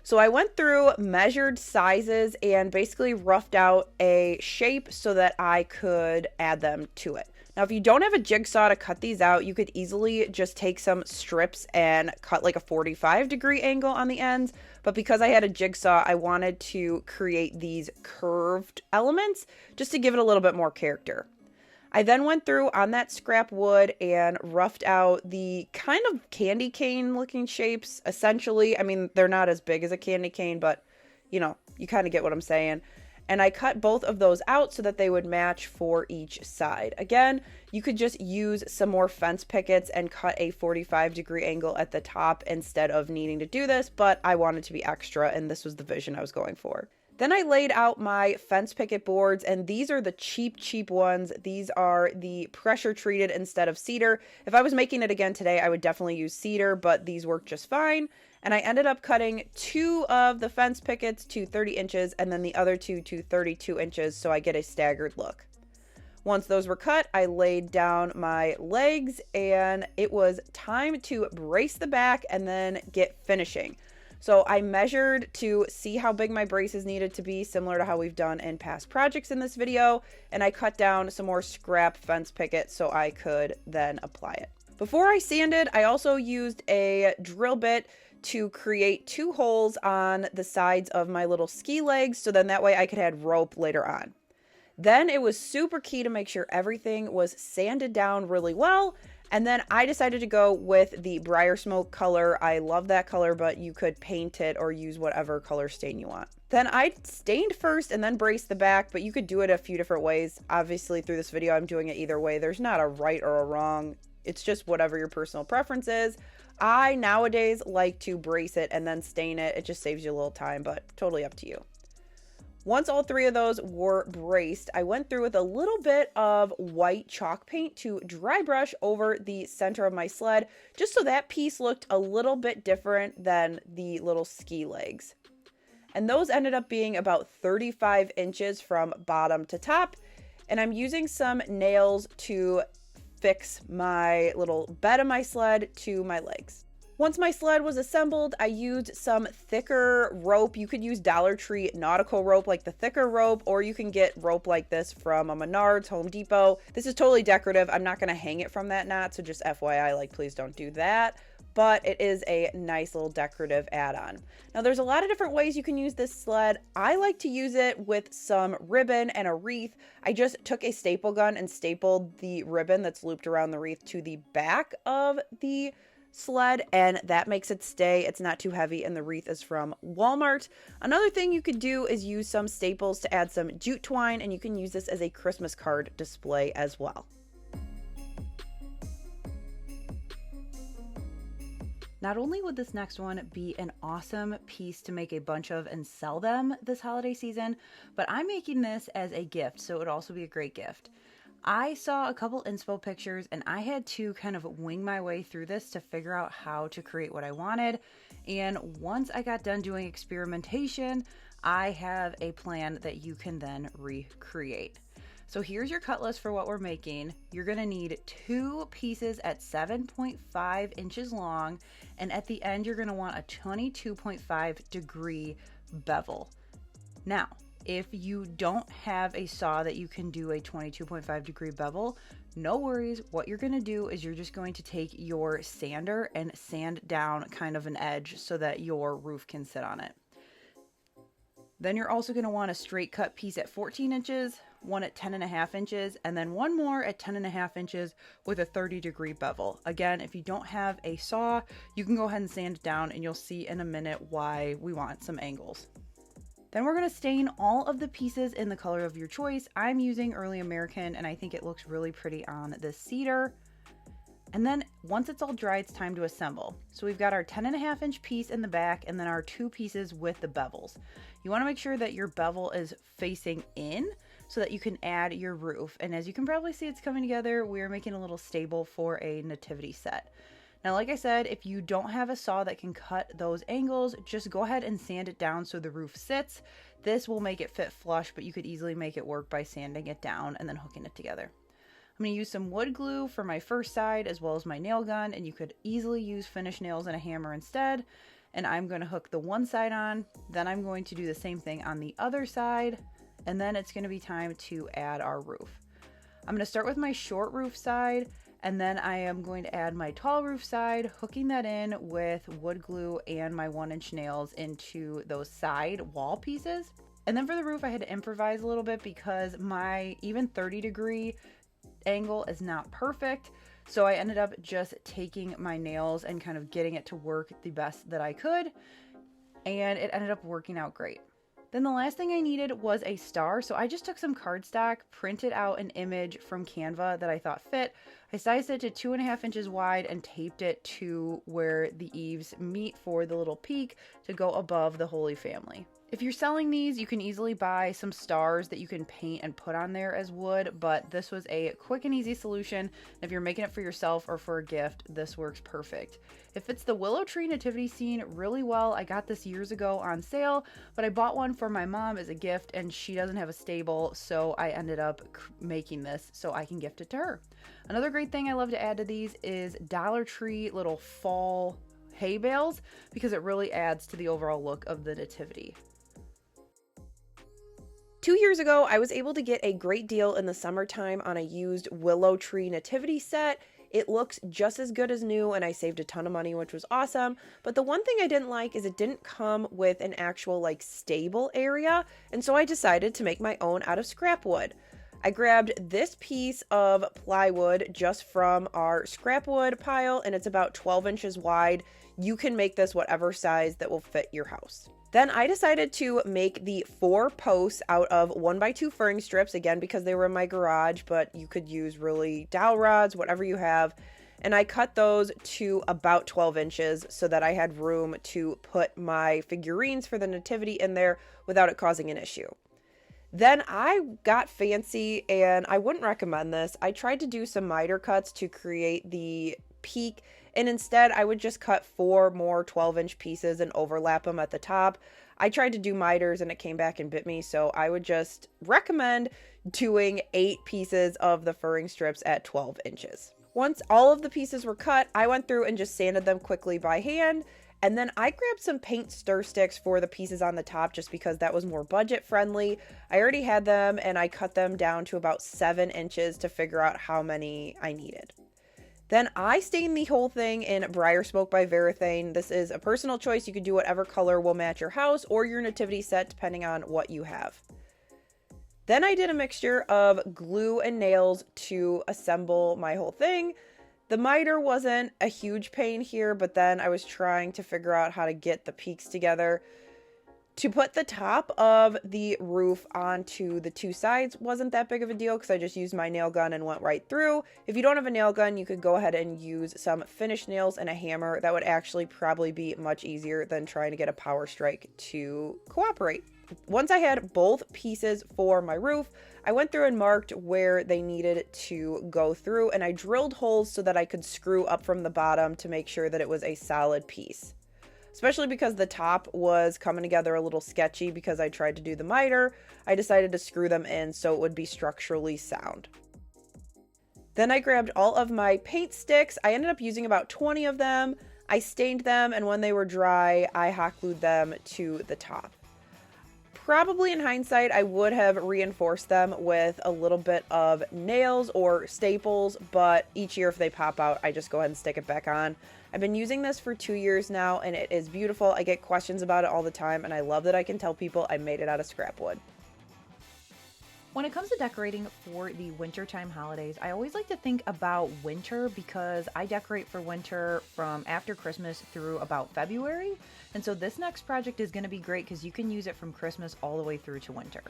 So I went through, measured sizes, and basically roughed out a shape so that I could add them to it. Now, if you don't have a jigsaw to cut these out, you could easily just take some strips and cut like a 45-degree angle on the ends. But because I had a jigsaw, I wanted to create these curved elements just to give it a little bit more character. I then went through on that scrap wood and roughed out the kind of candy cane looking shapes, essentially. I mean, they're not as big as a candy cane, but you know, you kind of get what I'm saying. And I cut both of those out so that they would match for each side. Again, you could just use some more fence pickets and cut a 45-degree angle at the top instead of needing to do this, but I wanted to be extra and this was the vision I was going for. Then I laid out my fence picket boards, and these are the cheap ones. These are the pressure treated instead of cedar. If I was making it again today, I would definitely use cedar, but these work just fine. And I ended up cutting 2 of the fence pickets to 30 inches and then the other 2 to 32 inches so I get a staggered look. Once those were cut, I laid down my legs and it was time to brace the back and then get finishing. So I measured to see how big my braces needed to be, similar to how we've done in past projects in this video, and I cut down some more scrap fence picket so I could then apply it. Before I sanded, I also used a drill bit to create 2 holes on the sides of my little ski legs, so then that way I could add rope later on. Then it was super key to make sure everything was sanded down really well. And then I decided to go with the Briar Smoke color. I love that color, but you could paint it or use whatever color stain you want. Then I stained first and then braced the back, but you could do it a few different ways. Obviously, through this video, I'm doing it either way. There's not a right or a wrong. It's just whatever your personal preference is. I nowadays like to brace it and then stain it. It just saves you a little time, but totally up to you. Once all 3 of those were braced, I went through with a little bit of white chalk paint to dry brush over the center of my sled, just so that piece looked a little bit different than the little ski legs. And those ended up being about 35 inches from bottom to top. And I'm using some nails to fix my little bed of my sled to my legs. Once my sled was assembled, I used some thicker rope. You could use Dollar Tree nautical rope, like the thicker rope, or you can get rope like this from a Menards, Home Depot. This is totally decorative. I'm not going to hang it from that knot, so just FYI, like, please don't do that. But it is a nice little decorative add-on. Now, there's a lot of different ways you can use this sled. I like to use it with some ribbon and a wreath. I just took a staple gun and stapled the ribbon that's looped around the wreath to the back of the sled, and that makes it stay. It's not too heavy, and the wreath is from Walmart. Another thing you could do is use some staples to add some jute twine, and you can use this as a Christmas card display as well. Not only would this next one be an awesome piece to make a bunch of and sell them this holiday season, but I'm making this as a gift, so it would also be a great gift. I saw a couple inspo pictures and I had to kind of wing my way through this to figure out how to create what I wanted. And once I got done doing experimentation, I have a plan that you can then recreate. So here's your cut list for what we're making. You're gonna need 2 pieces at 7.5 inches long, and at the end, you're gonna want a 22.5 degree bevel. Now, if you don't have a saw that you can do a 22.5 degree bevel, no worries. What you're going to do is you're just going to take your sander and sand down kind of an edge so that your roof can sit on it. Then you're also going to want a straight cut piece at 14 inches, one at 10.5 inches, and then one more at 10.5 inches with a 30 degree bevel. Again, if you don't have a saw, you can go ahead and sand it down and you'll see in a minute why we want some angles. Then we're going to stain all of the pieces in the color of your choice. I'm using Early American and I think it looks really pretty on this cedar. And then once it's all dry, it's time to assemble. So we've got our 10.5-inch piece in the back and then our 2 pieces with the bevels. You want to make sure that your bevel is facing in so that you can add your roof. And as you can probably see, it's coming together. We're making a little stable for a nativity set. Now, like I said, if you don't have a saw that can cut those angles, just go ahead and sand it down so the roof sits. This will make it fit flush, but you could easily make it work by sanding it down and then hooking it together. I'm going to use some wood glue for my first side as well as my nail gun, and you could easily use finish nails and a hammer instead. And I'm going to hook the one side on, then I'm going to do the same thing on the other side, and then it's going to be time to add our roof. I'm going to start with my short roof side, and then I am going to add my tall roof side, hooking that in with wood glue and my 1-inch nails into those side wall pieces. And then for the roof, I had to improvise a little bit because my even 30-degree angle is not perfect. So I ended up just taking my nails and kind of getting it to work the best that I could. And it ended up working out great. Then the last thing I needed was a star, so I just took some cardstock, printed out an image from Canva that I thought fit. I sized it to 2.5 inches wide and taped it to where the eaves meet for the little peak to go above the Holy Family. If you're selling these, you can easily buy some stars that you can paint and put on there as wood, but this was a quick and easy solution. If you're making it for yourself or for a gift, this works perfect. It fits the willow tree nativity scene really well. I got this years ago on sale, but I bought one for my mom as a gift and she doesn't have a stable, so I ended up making this so I can gift it to her. Another great thing I love to add to these is Dollar Tree little fall hay bales because it really adds to the overall look of the nativity. 2 years ago, I was able to get a great deal in the summertime on a used willow tree nativity set. It looks just as good as new and I saved a ton of money, which was awesome. But the one thing I didn't like is it didn't come with an actual stable area. And so I decided to make my own out of scrap wood. I grabbed this piece of plywood just from our scrap wood pile and it's about 12 inches wide. You can make this whatever size that will fit your house. Then I decided to make the 4 posts out of 1x2 furring strips, again, because they were in my garage, but you could use really dowel rods, whatever you have. And I cut those to about 12 inches so that I had room to put my figurines for the nativity in there without it causing an issue. Then I got fancy and I wouldn't recommend this. I tried to do some miter cuts to create the peak, and instead I would just cut 4 more 12-inch pieces and overlap them at the top. I tried to do miters and it came back and bit me, so I would just recommend doing 8 pieces of the furring strips at 12 inches. Once all of the pieces were cut, I went through and just sanded them quickly by hand, and then I grabbed some paint stir sticks for the pieces on the top just because that was more budget friendly. I already had them and I cut them down to about 7 inches to figure out how many I needed. Then I stained the whole thing in Briar Smoke by Varathane. This is a personal choice. You could do whatever color will match your house or your nativity set depending on what you have. Then I did a mixture of glue and nails to assemble my whole thing. The miter wasn't a huge pain here, but then I was trying to figure out how to get the peaks together. To put the top of the roof onto the 2 sides wasn't that big of a deal because I just used my nail gun and went right through. If you don't have a nail gun, you could go ahead and use some finished nails and a hammer. That would actually probably be much easier than trying to get a power strike to cooperate. Once I had both pieces for my roof, I went through and marked where they needed to go through, and I drilled holes so that I could screw up from the bottom to make sure that it was a solid piece. Especially because the top was coming together a little sketchy because I tried to do the miter, I decided to screw them in so it would be structurally sound. Then I grabbed all of my paint sticks. I ended up using about 20 of them. I stained them, and when they were dry, I hot glued them to the top. Probably in hindsight, I would have reinforced them with a little bit of nails or staples, but each year if they pop out, I just go ahead and stick it back on. I've been using this for 2 years now, and it is beautiful. I get questions about it all the time, and I love that I can tell people I made it out of scrap wood. When it comes to decorating for the wintertime holidays, I always like to think about winter because I decorate for winter from after Christmas through about February. And so this next project is going to be great because you can use it from Christmas all the way through to winter.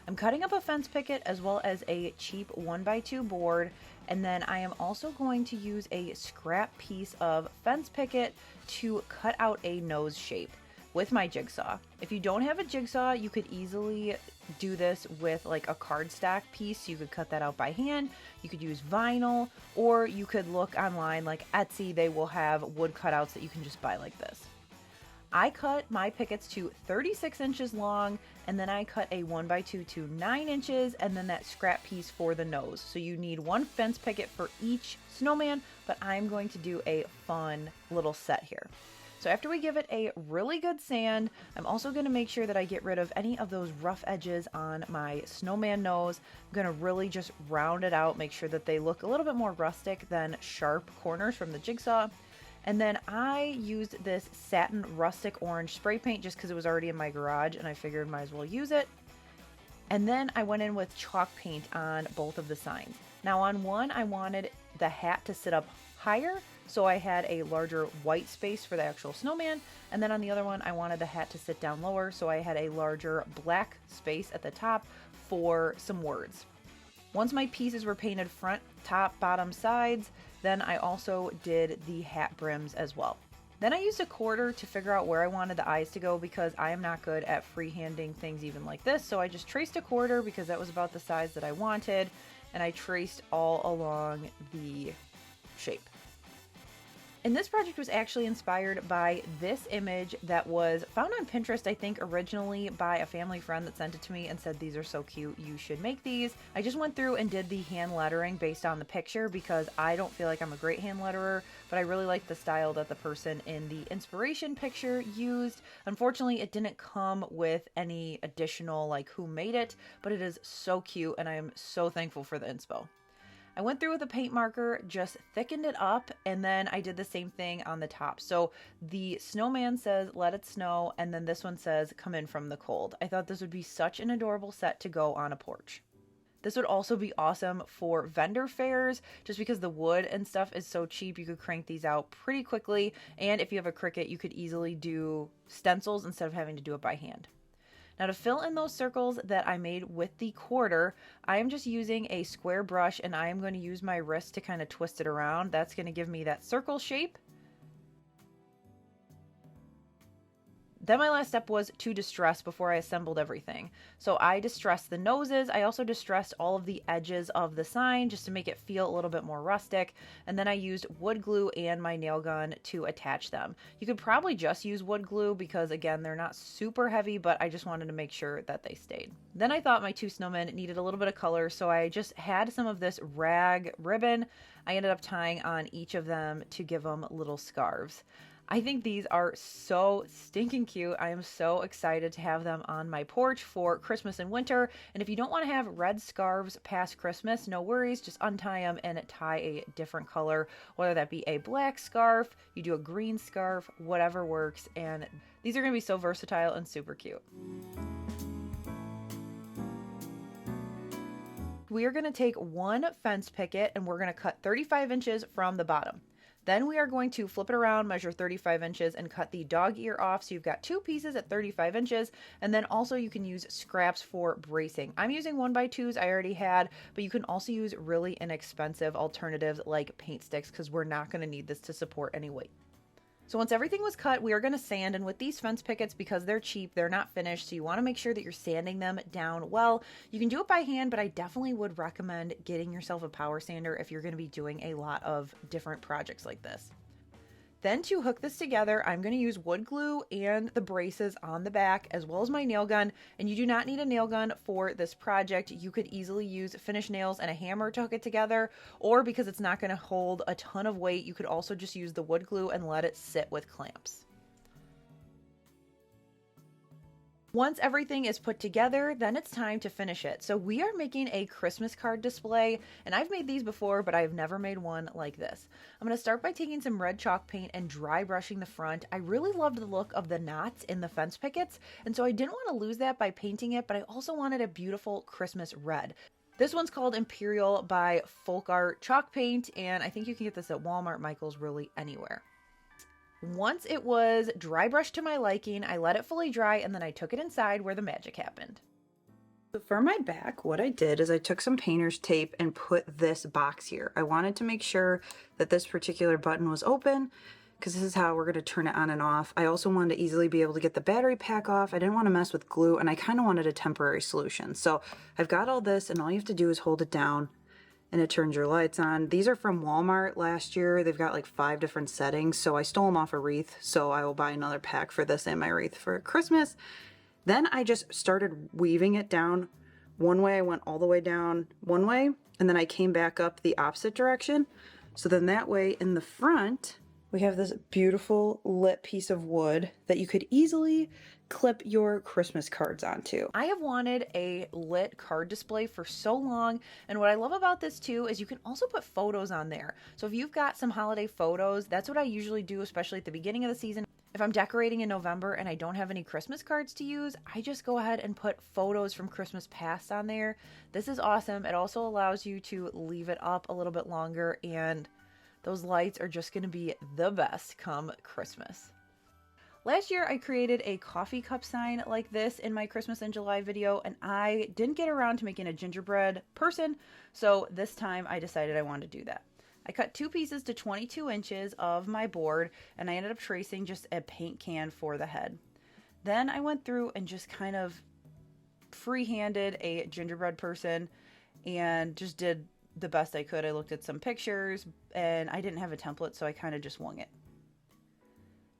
I'm cutting up a fence picket as well as a cheap 1x2 board, and then I am also going to use a scrap piece of fence picket to cut out a nose shape with my jigsaw. If you don't have a jigsaw, you could easily do this with like a cardstock piece. You could cut that out by hand. You could use vinyl, or you could look online like Etsy. They will have wood cutouts that you can just buy like this. I cut my pickets to 36 inches long, and then I cut a 1x2 to 9 inches, and then that scrap piece for the nose. So you need one fence picket for each snowman, but I'm going to do a fun little set here. So after we give it a really good sand, I'm also going to make sure that I get rid of any of those rough edges on my snowman nose. I'm going to really just round it out, make sure that they look a little bit more rustic than sharp corners from the jigsaw. And then I used this satin rustic orange spray paint just because it was already in my garage and I figured might as well use it. And then I went in with chalk paint on both of the signs. Now on one, I wanted the hat to sit up higher, so I had a larger white space for the actual snowman. And then on the other one, I wanted the hat to sit down lower, so I had a larger black space at the top for some words. Once my pieces were painted front, top, bottom, sides, then I also did the hat brims as well. Then I used a quarter to figure out where I wanted the eyes to go because I am not good at freehanding things even like this. So I just traced a quarter because that was about the size that I wanted, and I traced all along the shape. And this project was actually inspired by this image that was found on Pinterest, I think originally by a family friend that sent it to me and said, these are so cute, you should make these. I just went through and did the hand lettering based on the picture because I don't feel like I'm a great hand letterer, but I really like the style that the person in the inspiration picture used. Unfortunately, it didn't come with any additional like who made it, but it is so cute and I am so thankful for the inspo. I went through with a paint marker, just thickened it up, and then I did the same thing on the top. So the snowman says, let it snow, and then this one says, come in from the cold. I thought this would be such an adorable set to go on a porch. This would also be awesome for vendor fairs, just because the wood and stuff is so cheap. You could crank these out pretty quickly, and if you have a Cricut, you could easily do stencils instead of having to do it by hand. Now to fill in those circles that I made with the quarter, I am just using a square brush and I am going to use my wrist to kind of twist it around. That's going to give me that circle shape. Then my last step was to distress before I assembled everything. So I distressed the noses. I also distressed all of the edges of the sign just to make it feel a little bit more rustic. And then I used wood glue and my nail gun to attach them. You could probably just use wood glue because again, they're not super heavy, but I just wanted to make sure that they stayed. Then I thought my two snowmen needed a little bit of color, so I just had some of this rag ribbon. I ended up tying on each of them to give them little scarves. I think these are so stinking cute. I am so excited to have them on my porch for Christmas and winter. And if you don't want to have red scarves past Christmas, no worries. Just untie them and tie a different color, whether that be a black scarf, you do a green scarf, whatever works. And these are going to be so versatile and super cute. We are going to take one fence picket and we're going to cut 35 inches from the bottom. Then we are going to flip it around, measure 35 inches, and cut the dog ear off. So you've got two pieces at 35 inches. And then also you can use scraps for bracing. I'm using 1x2s I already had, but you can also use really inexpensive alternatives like paint sticks because we're not going to need this to support any weight. So once everything was cut, we are going to sand, and with these fence pickets, because they're cheap, they're not finished, so you want to make sure that you're sanding them down well. You can do it by hand, but I definitely would recommend getting yourself a power sander if you're going to be doing a lot of different projects like this. Then to hook this together, I'm going to use wood glue and the braces on the back as well as my nail gun. And you do not need a nail gun for this project. You could easily use finished nails and a hammer to hook it together, or because it's not going to hold a ton of weight, you could also just use the wood glue and let it sit with clamps. Once everything is put together, then it's time to finish it. So we are making a Christmas card display, and I've made these before, but I've never made one like this. I'm going to start by taking some red chalk paint and dry brushing the front. I really loved the look of the knots in the fence pickets, and so I didn't want to lose that by painting it, but I also wanted a beautiful Christmas red. This one's called Imperial by Folk Art Chalk Paint, and I think you can get this at Walmart, Michael's, really anywhere. Once it was dry brushed to my liking, I let it fully dry and then I took it inside where the magic happened. So for my back, what I did is I took some painter's tape and put this box here. I wanted to make sure that this particular button was open because this is how we're going to turn it on and off. I also wanted to easily be able to get the battery pack off. I didn't want to mess with glue, and I kind of wanted a temporary solution. So I've got all this, and all you have to do is hold it down and it turns your lights on. These are from Walmart last year. They've got like 5 different settings, so I stole them off a wreath, so I will buy another pack for this and my wreath for Christmas. Then I just started weaving it down one way. I went all the way down one way, and then I came back up the opposite direction. So then that way in the front, we have this beautiful lit piece of wood that you could easily clip your Christmas cards onto. I have wanted a lit card display for so long, and what I love about this too is you can also put photos on there. So if you've got some holiday photos, that's what I usually do, especially at the beginning of the season. If I'm decorating in November and I don't have any Christmas cards to use, I just go ahead and put photos from Christmas past on there. This is awesome. It also allows you to leave it up a little bit longer, and those lights are just going to be the best come Christmas. Last year, I created a coffee cup sign like this in my Christmas in July video, and I didn't get around to making a gingerbread person, so this time I decided I wanted to do that. I cut 2 pieces to 22 inches of my board, and I ended up tracing just a paint can for the head. Then I went through and just kind of free-handed a gingerbread person and just did the best I could. I looked at some pictures, and I didn't have a template, so I kind of just wung it.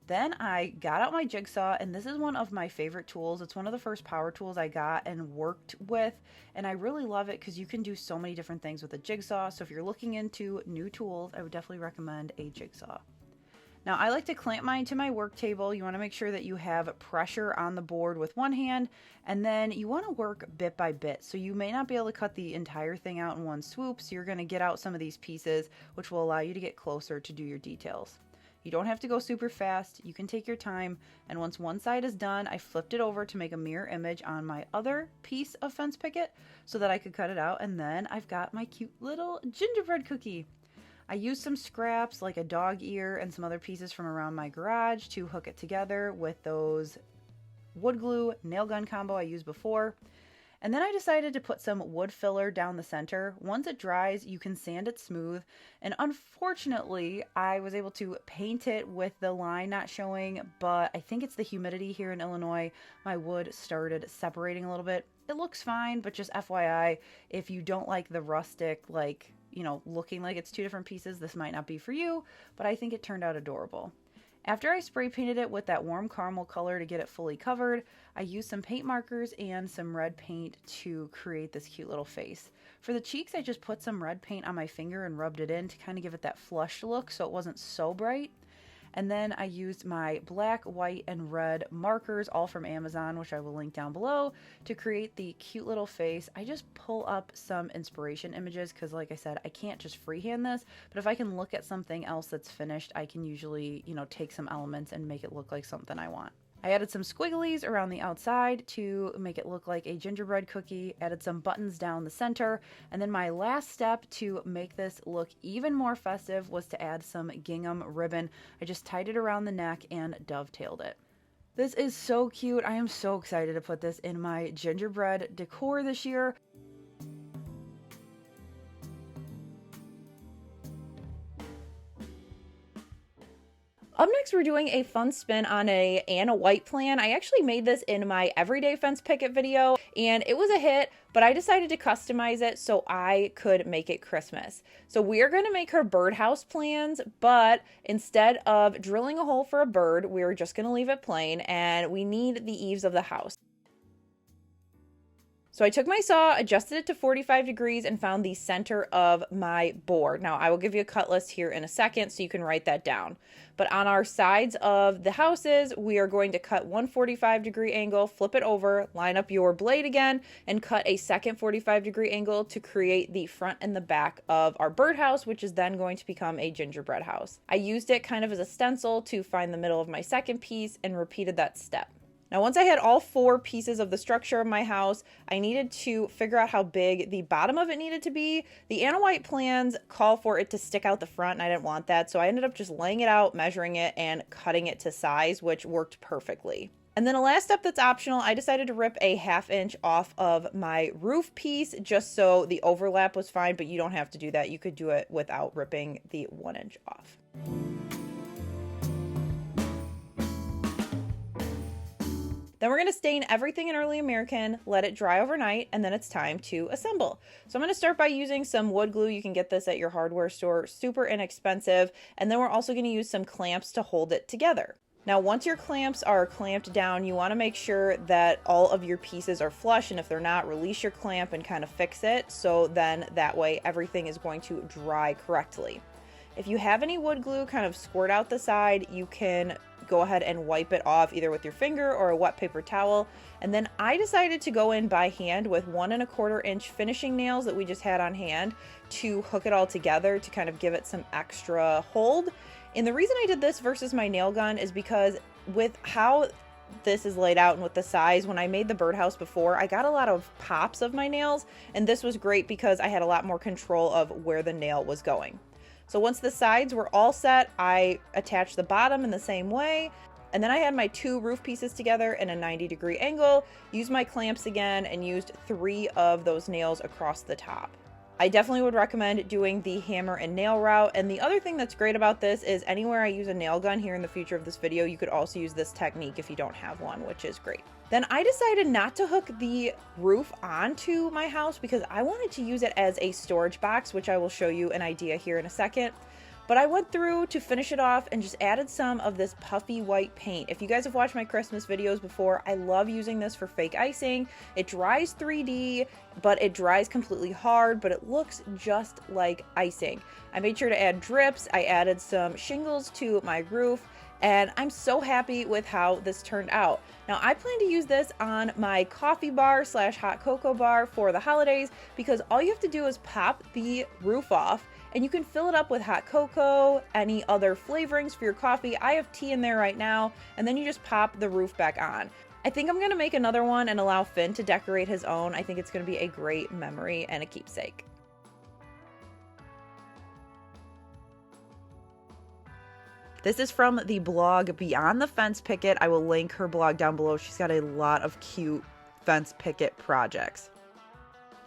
Then I got out my jigsaw, and this is one of my favorite tools. It's one of the first power tools I got and worked with, and I really love it because you can do so many different things with a jigsaw. So if you're looking into new tools, I would definitely recommend a jigsaw. Now I like to clamp mine to my work table. You want to make sure that you have pressure on the board with one hand, and then you want to work bit by bit. So you may not be able to cut the entire thing out in one swoop, so you're going to get out some of these pieces, which will allow you to get closer to do your details. You don't have to go super fast. You can take your time. And once one side is done, I flipped it over to make a mirror image on my other piece of fence picket so that I could cut it out. And then I've got my cute little gingerbread cookie. I used some scraps like a dog ear and some other pieces from around my garage to hook it together with those wood glue nail gun combo I used before. And then I decided to put some wood filler down the center. Once it dries, you can sand it smooth. And unfortunately, I was able to paint it with the line not showing, but I think it's the humidity here in Illinois. My wood started separating a little bit. It looks fine, but just FYI, if you don't like the rustic, like, you know, looking like it's 2 different pieces, this might not be for you, but I think it turned out adorable. After I spray painted it with that warm caramel color to get it fully covered, I used some paint markers and some red paint to create this cute little face. For the cheeks, I just put some red paint on my finger and rubbed it in to kind of give it that flushed look so it wasn't so bright. And then I used my black, white, and red markers, all from Amazon, which I will link down below, to create the cute little face. I just pull up some inspiration images because, like I said, I can't just freehand this, but if I can look at something else that's finished, I can usually, you know, take some elements and make it look like something I want. I added some squigglies around the outside to make it look like a gingerbread cookie, added some buttons down the center, and then my last step to make this look even more festive was to add some gingham ribbon. I just tied it around the neck and dovetailed it. This is so cute. I am so excited to put this in my gingerbread decor this year. Up next, we're doing a fun spin on a Anna White plan. I actually made this in my everyday fence picket video, and it was a hit, but I decided to customize it so I could make it Christmas. So we are going to make her birdhouse plans, but instead of drilling a hole for a bird, we're just going to leave it plain, and we need the eaves of the house. So I took my saw, adjusted it to 45 degrees, and found the center of my board. Now I will give you a cut list here in a second so you can write that down. But on our sides of the houses, we are going to cut one 45-degree angle, flip it over, line up your blade again, and cut a second 45-degree angle to create the front and the back of our birdhouse, which is then going to become a gingerbread house. I used it kind of as a stencil to find the middle of my second piece and repeated that step. Now, once I had all 4 pieces of the structure of my house, I needed to figure out how big the bottom of it needed to be. The Anna White plans call for it to stick out the front, and I didn't want that, so I ended up just laying it out, measuring it, and cutting it to size, which worked perfectly. And then a last step that's optional, I decided to rip a 1/2 inch off of my roof piece just so the overlap was fine, but you don't have to do that. You could do it without ripping the 1 inch off. Then we're going to stain everything in Early American, let it dry overnight, and then it's time to assemble. So I'm going to start by using some wood glue. You can get this at your hardware store, super inexpensive. And then we're also going to use some clamps to hold it together. Now, once your clamps are clamped down, you want to make sure that all of your pieces are flush, and if they're not, release your clamp and kind of fix it. So then that way everything is going to dry correctly. If you have any wood glue kind of squirt out the side, you can go ahead and wipe it off either with your finger or a wet paper towel. And then I decided to go in by hand with 1 1/4 inch finishing nails that we just had on hand to hook it all together to kind of give it some extra hold. And the reason I did this versus my nail gun is because with how this is laid out and with the size, when I made the birdhouse before, I got a lot of pops of my nails, and this was great because I had a lot more control of where the nail was going. So once the sides were all set, I attached the bottom in the same way. And then I had my 2 roof pieces together in a 90-degree angle, used my clamps again, and used 3 of those nails across the top. I definitely would recommend doing the hammer and nail route. And the other thing that's great about this is anywhere I use a nail gun here in the future of this video, you could also use this technique if you don't have one, which is great. Then I decided not to hook the roof onto my house because I wanted to use it as a storage box, which I will show you an idea here in a second. But I went through to finish it off and just added some of this puffy white paint. If you guys have watched my Christmas videos before, I love using this for fake icing. It dries 3D, but it dries completely hard, but it looks just like icing. I made sure to add drips. I added some shingles to my roof, and I'm so happy with how this turned out. Now, I plan to use this on my coffee bar / hot cocoa bar for the holidays because all you have to do is pop the roof off, and you can fill it up with hot cocoa, any other flavorings for your coffee. I have tea in there right now, and then you just pop the roof back on. I think I'm gonna make another one and allow Finn to decorate his own. I think it's gonna be a great memory and a keepsake. This is from the blog Beyond the Fence Picket. I will link her blog down below. She's got a lot of cute fence picket projects.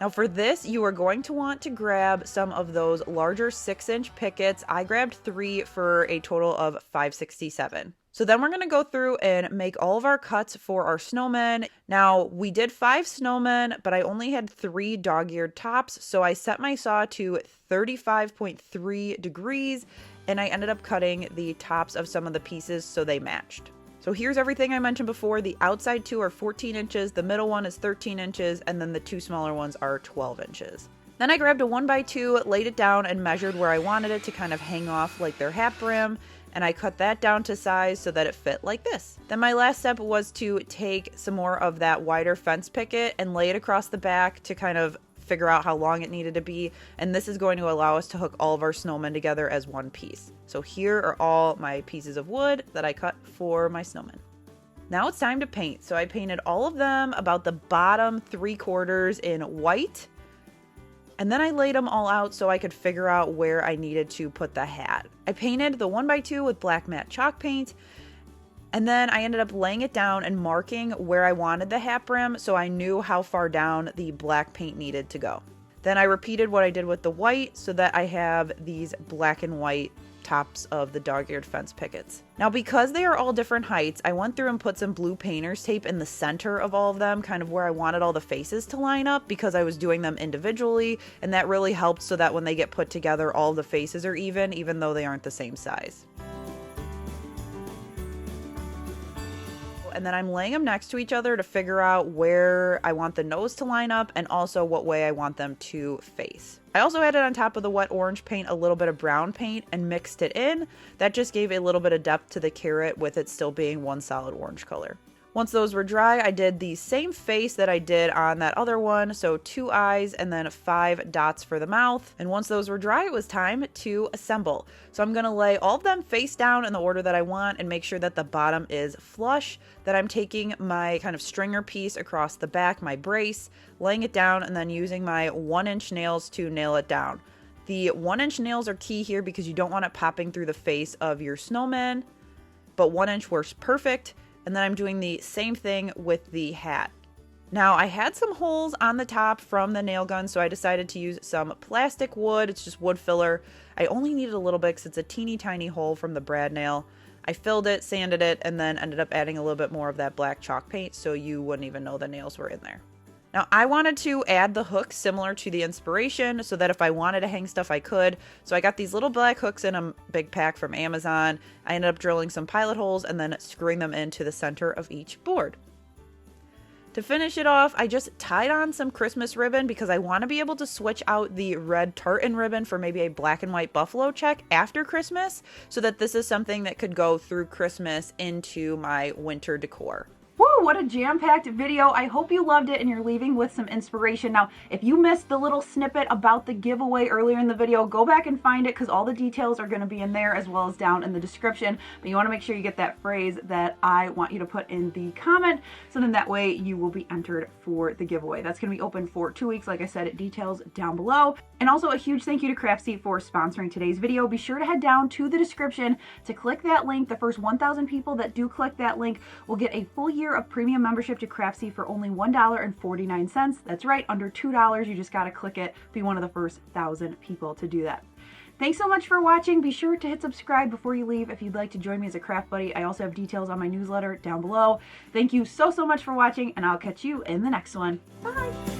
Now for this, you are going to want to grab some of those larger 6-inch pickets. I grabbed 3 for a total of $5.67. So then we're going to go through and make all of our cuts for our snowmen. Now we did 5 snowmen, but I only had 3 dog-eared tops. So I set my saw to 35.3 degrees and I ended up cutting the tops of some of the pieces so they matched. So here's everything I mentioned before. The outside 2 are 14 inches, the middle one is 13 inches, and then the 2 smaller ones are 12 inches. Then I grabbed a 1x2, laid it down, and measured where I wanted it to kind of hang off like their hat brim, and I cut that down to size so that it fit like this. Then my last step was to take some more of that wider fence picket and lay it across the back to kind of figure out how long it needed to be, and this is going to allow us to hook all of our snowmen together as one piece. So here are all my pieces of wood that I cut for my snowmen. Now it's time to paint. So I painted all of them about the bottom 3/4 in white, and then I laid them all out so I could figure out where I needed to put the hat. I painted the 1x2 with black matte chalk paint, and then I ended up laying it down and marking where I wanted the hat brim so I knew how far down the black paint needed to go. Then I repeated what I did with the white so that I have these black and white tops of the dog-eared fence pickets. Now because they are all different heights, I went through and put some blue painter's tape in the center of all of them, kind of where I wanted all the faces to line up because I was doing them individually, and that really helped so that when they get put together, all the faces are even though they aren't the same size. and then I'm laying them next to each other to figure out where I want the nose to line up and also what way I want them to face. I also added on top of the wet orange paint a little bit of brown paint and mixed it in. That just gave a little bit of depth to the carrot with it still being one solid orange color. Once those were dry, I did the same face that I did on that other one, so 2 eyes and then 5 dots for the mouth. And once those were dry, it was time to assemble. So I'm gonna lay all of them face down in the order that I want and make sure that the bottom is flush. Then I'm taking my kind of stringer piece across the back, my brace, laying it down, and then using my 1-inch nails to nail it down. The 1-inch nails are key here because you don't want it popping through the face of your snowman, but 1 inch works perfect. And then I'm doing the same thing with the hat. Now I had some holes on the top from the nail gun, so I decided to use some plastic wood. It's just wood filler. I only needed a little bit because it's a teeny tiny hole from the brad nail. I filled it, sanded it, and then ended up adding a little bit more of that black chalk paint so you wouldn't even know the nails were in there. Now I wanted to add the hooks similar to the inspiration so that if I wanted to hang stuff I could. So I got these little black hooks in a big pack from Amazon. I ended up drilling some pilot holes and then screwing them into the center of each board. To finish it off, I just tied on some Christmas ribbon because I want to be able to switch out the red tartan ribbon for maybe a black and white buffalo check after Christmas so that this is something that could go through Christmas into my winter decor. Woo, what a jam-packed video. I hope you loved it and you're leaving with some inspiration. Now, if you missed the little snippet about the giveaway earlier in the video, go back and find it because all the details are going to be in there as well as down in the description. But you want to make sure you get that phrase that I want you to put in the comment, so then that way you will be entered for the giveaway. That's going to be open for 2 weeks. Like I said, it details down below. And also a huge thank you to Craftsy for sponsoring today's video. Be sure to head down to the description to click that link. The first 1,000 people that do click that link will get a full year of premium membership to Craftsy for only $1.49. That's right, under $2. You just got to click it. Be one of the first 1,000 people to do that. Thanks so much for watching. Be sure to hit subscribe before you leave if you'd like to join me as a craft buddy. I also have details on my newsletter down below. Thank you so much for watching, and I'll catch you in the next one. Bye!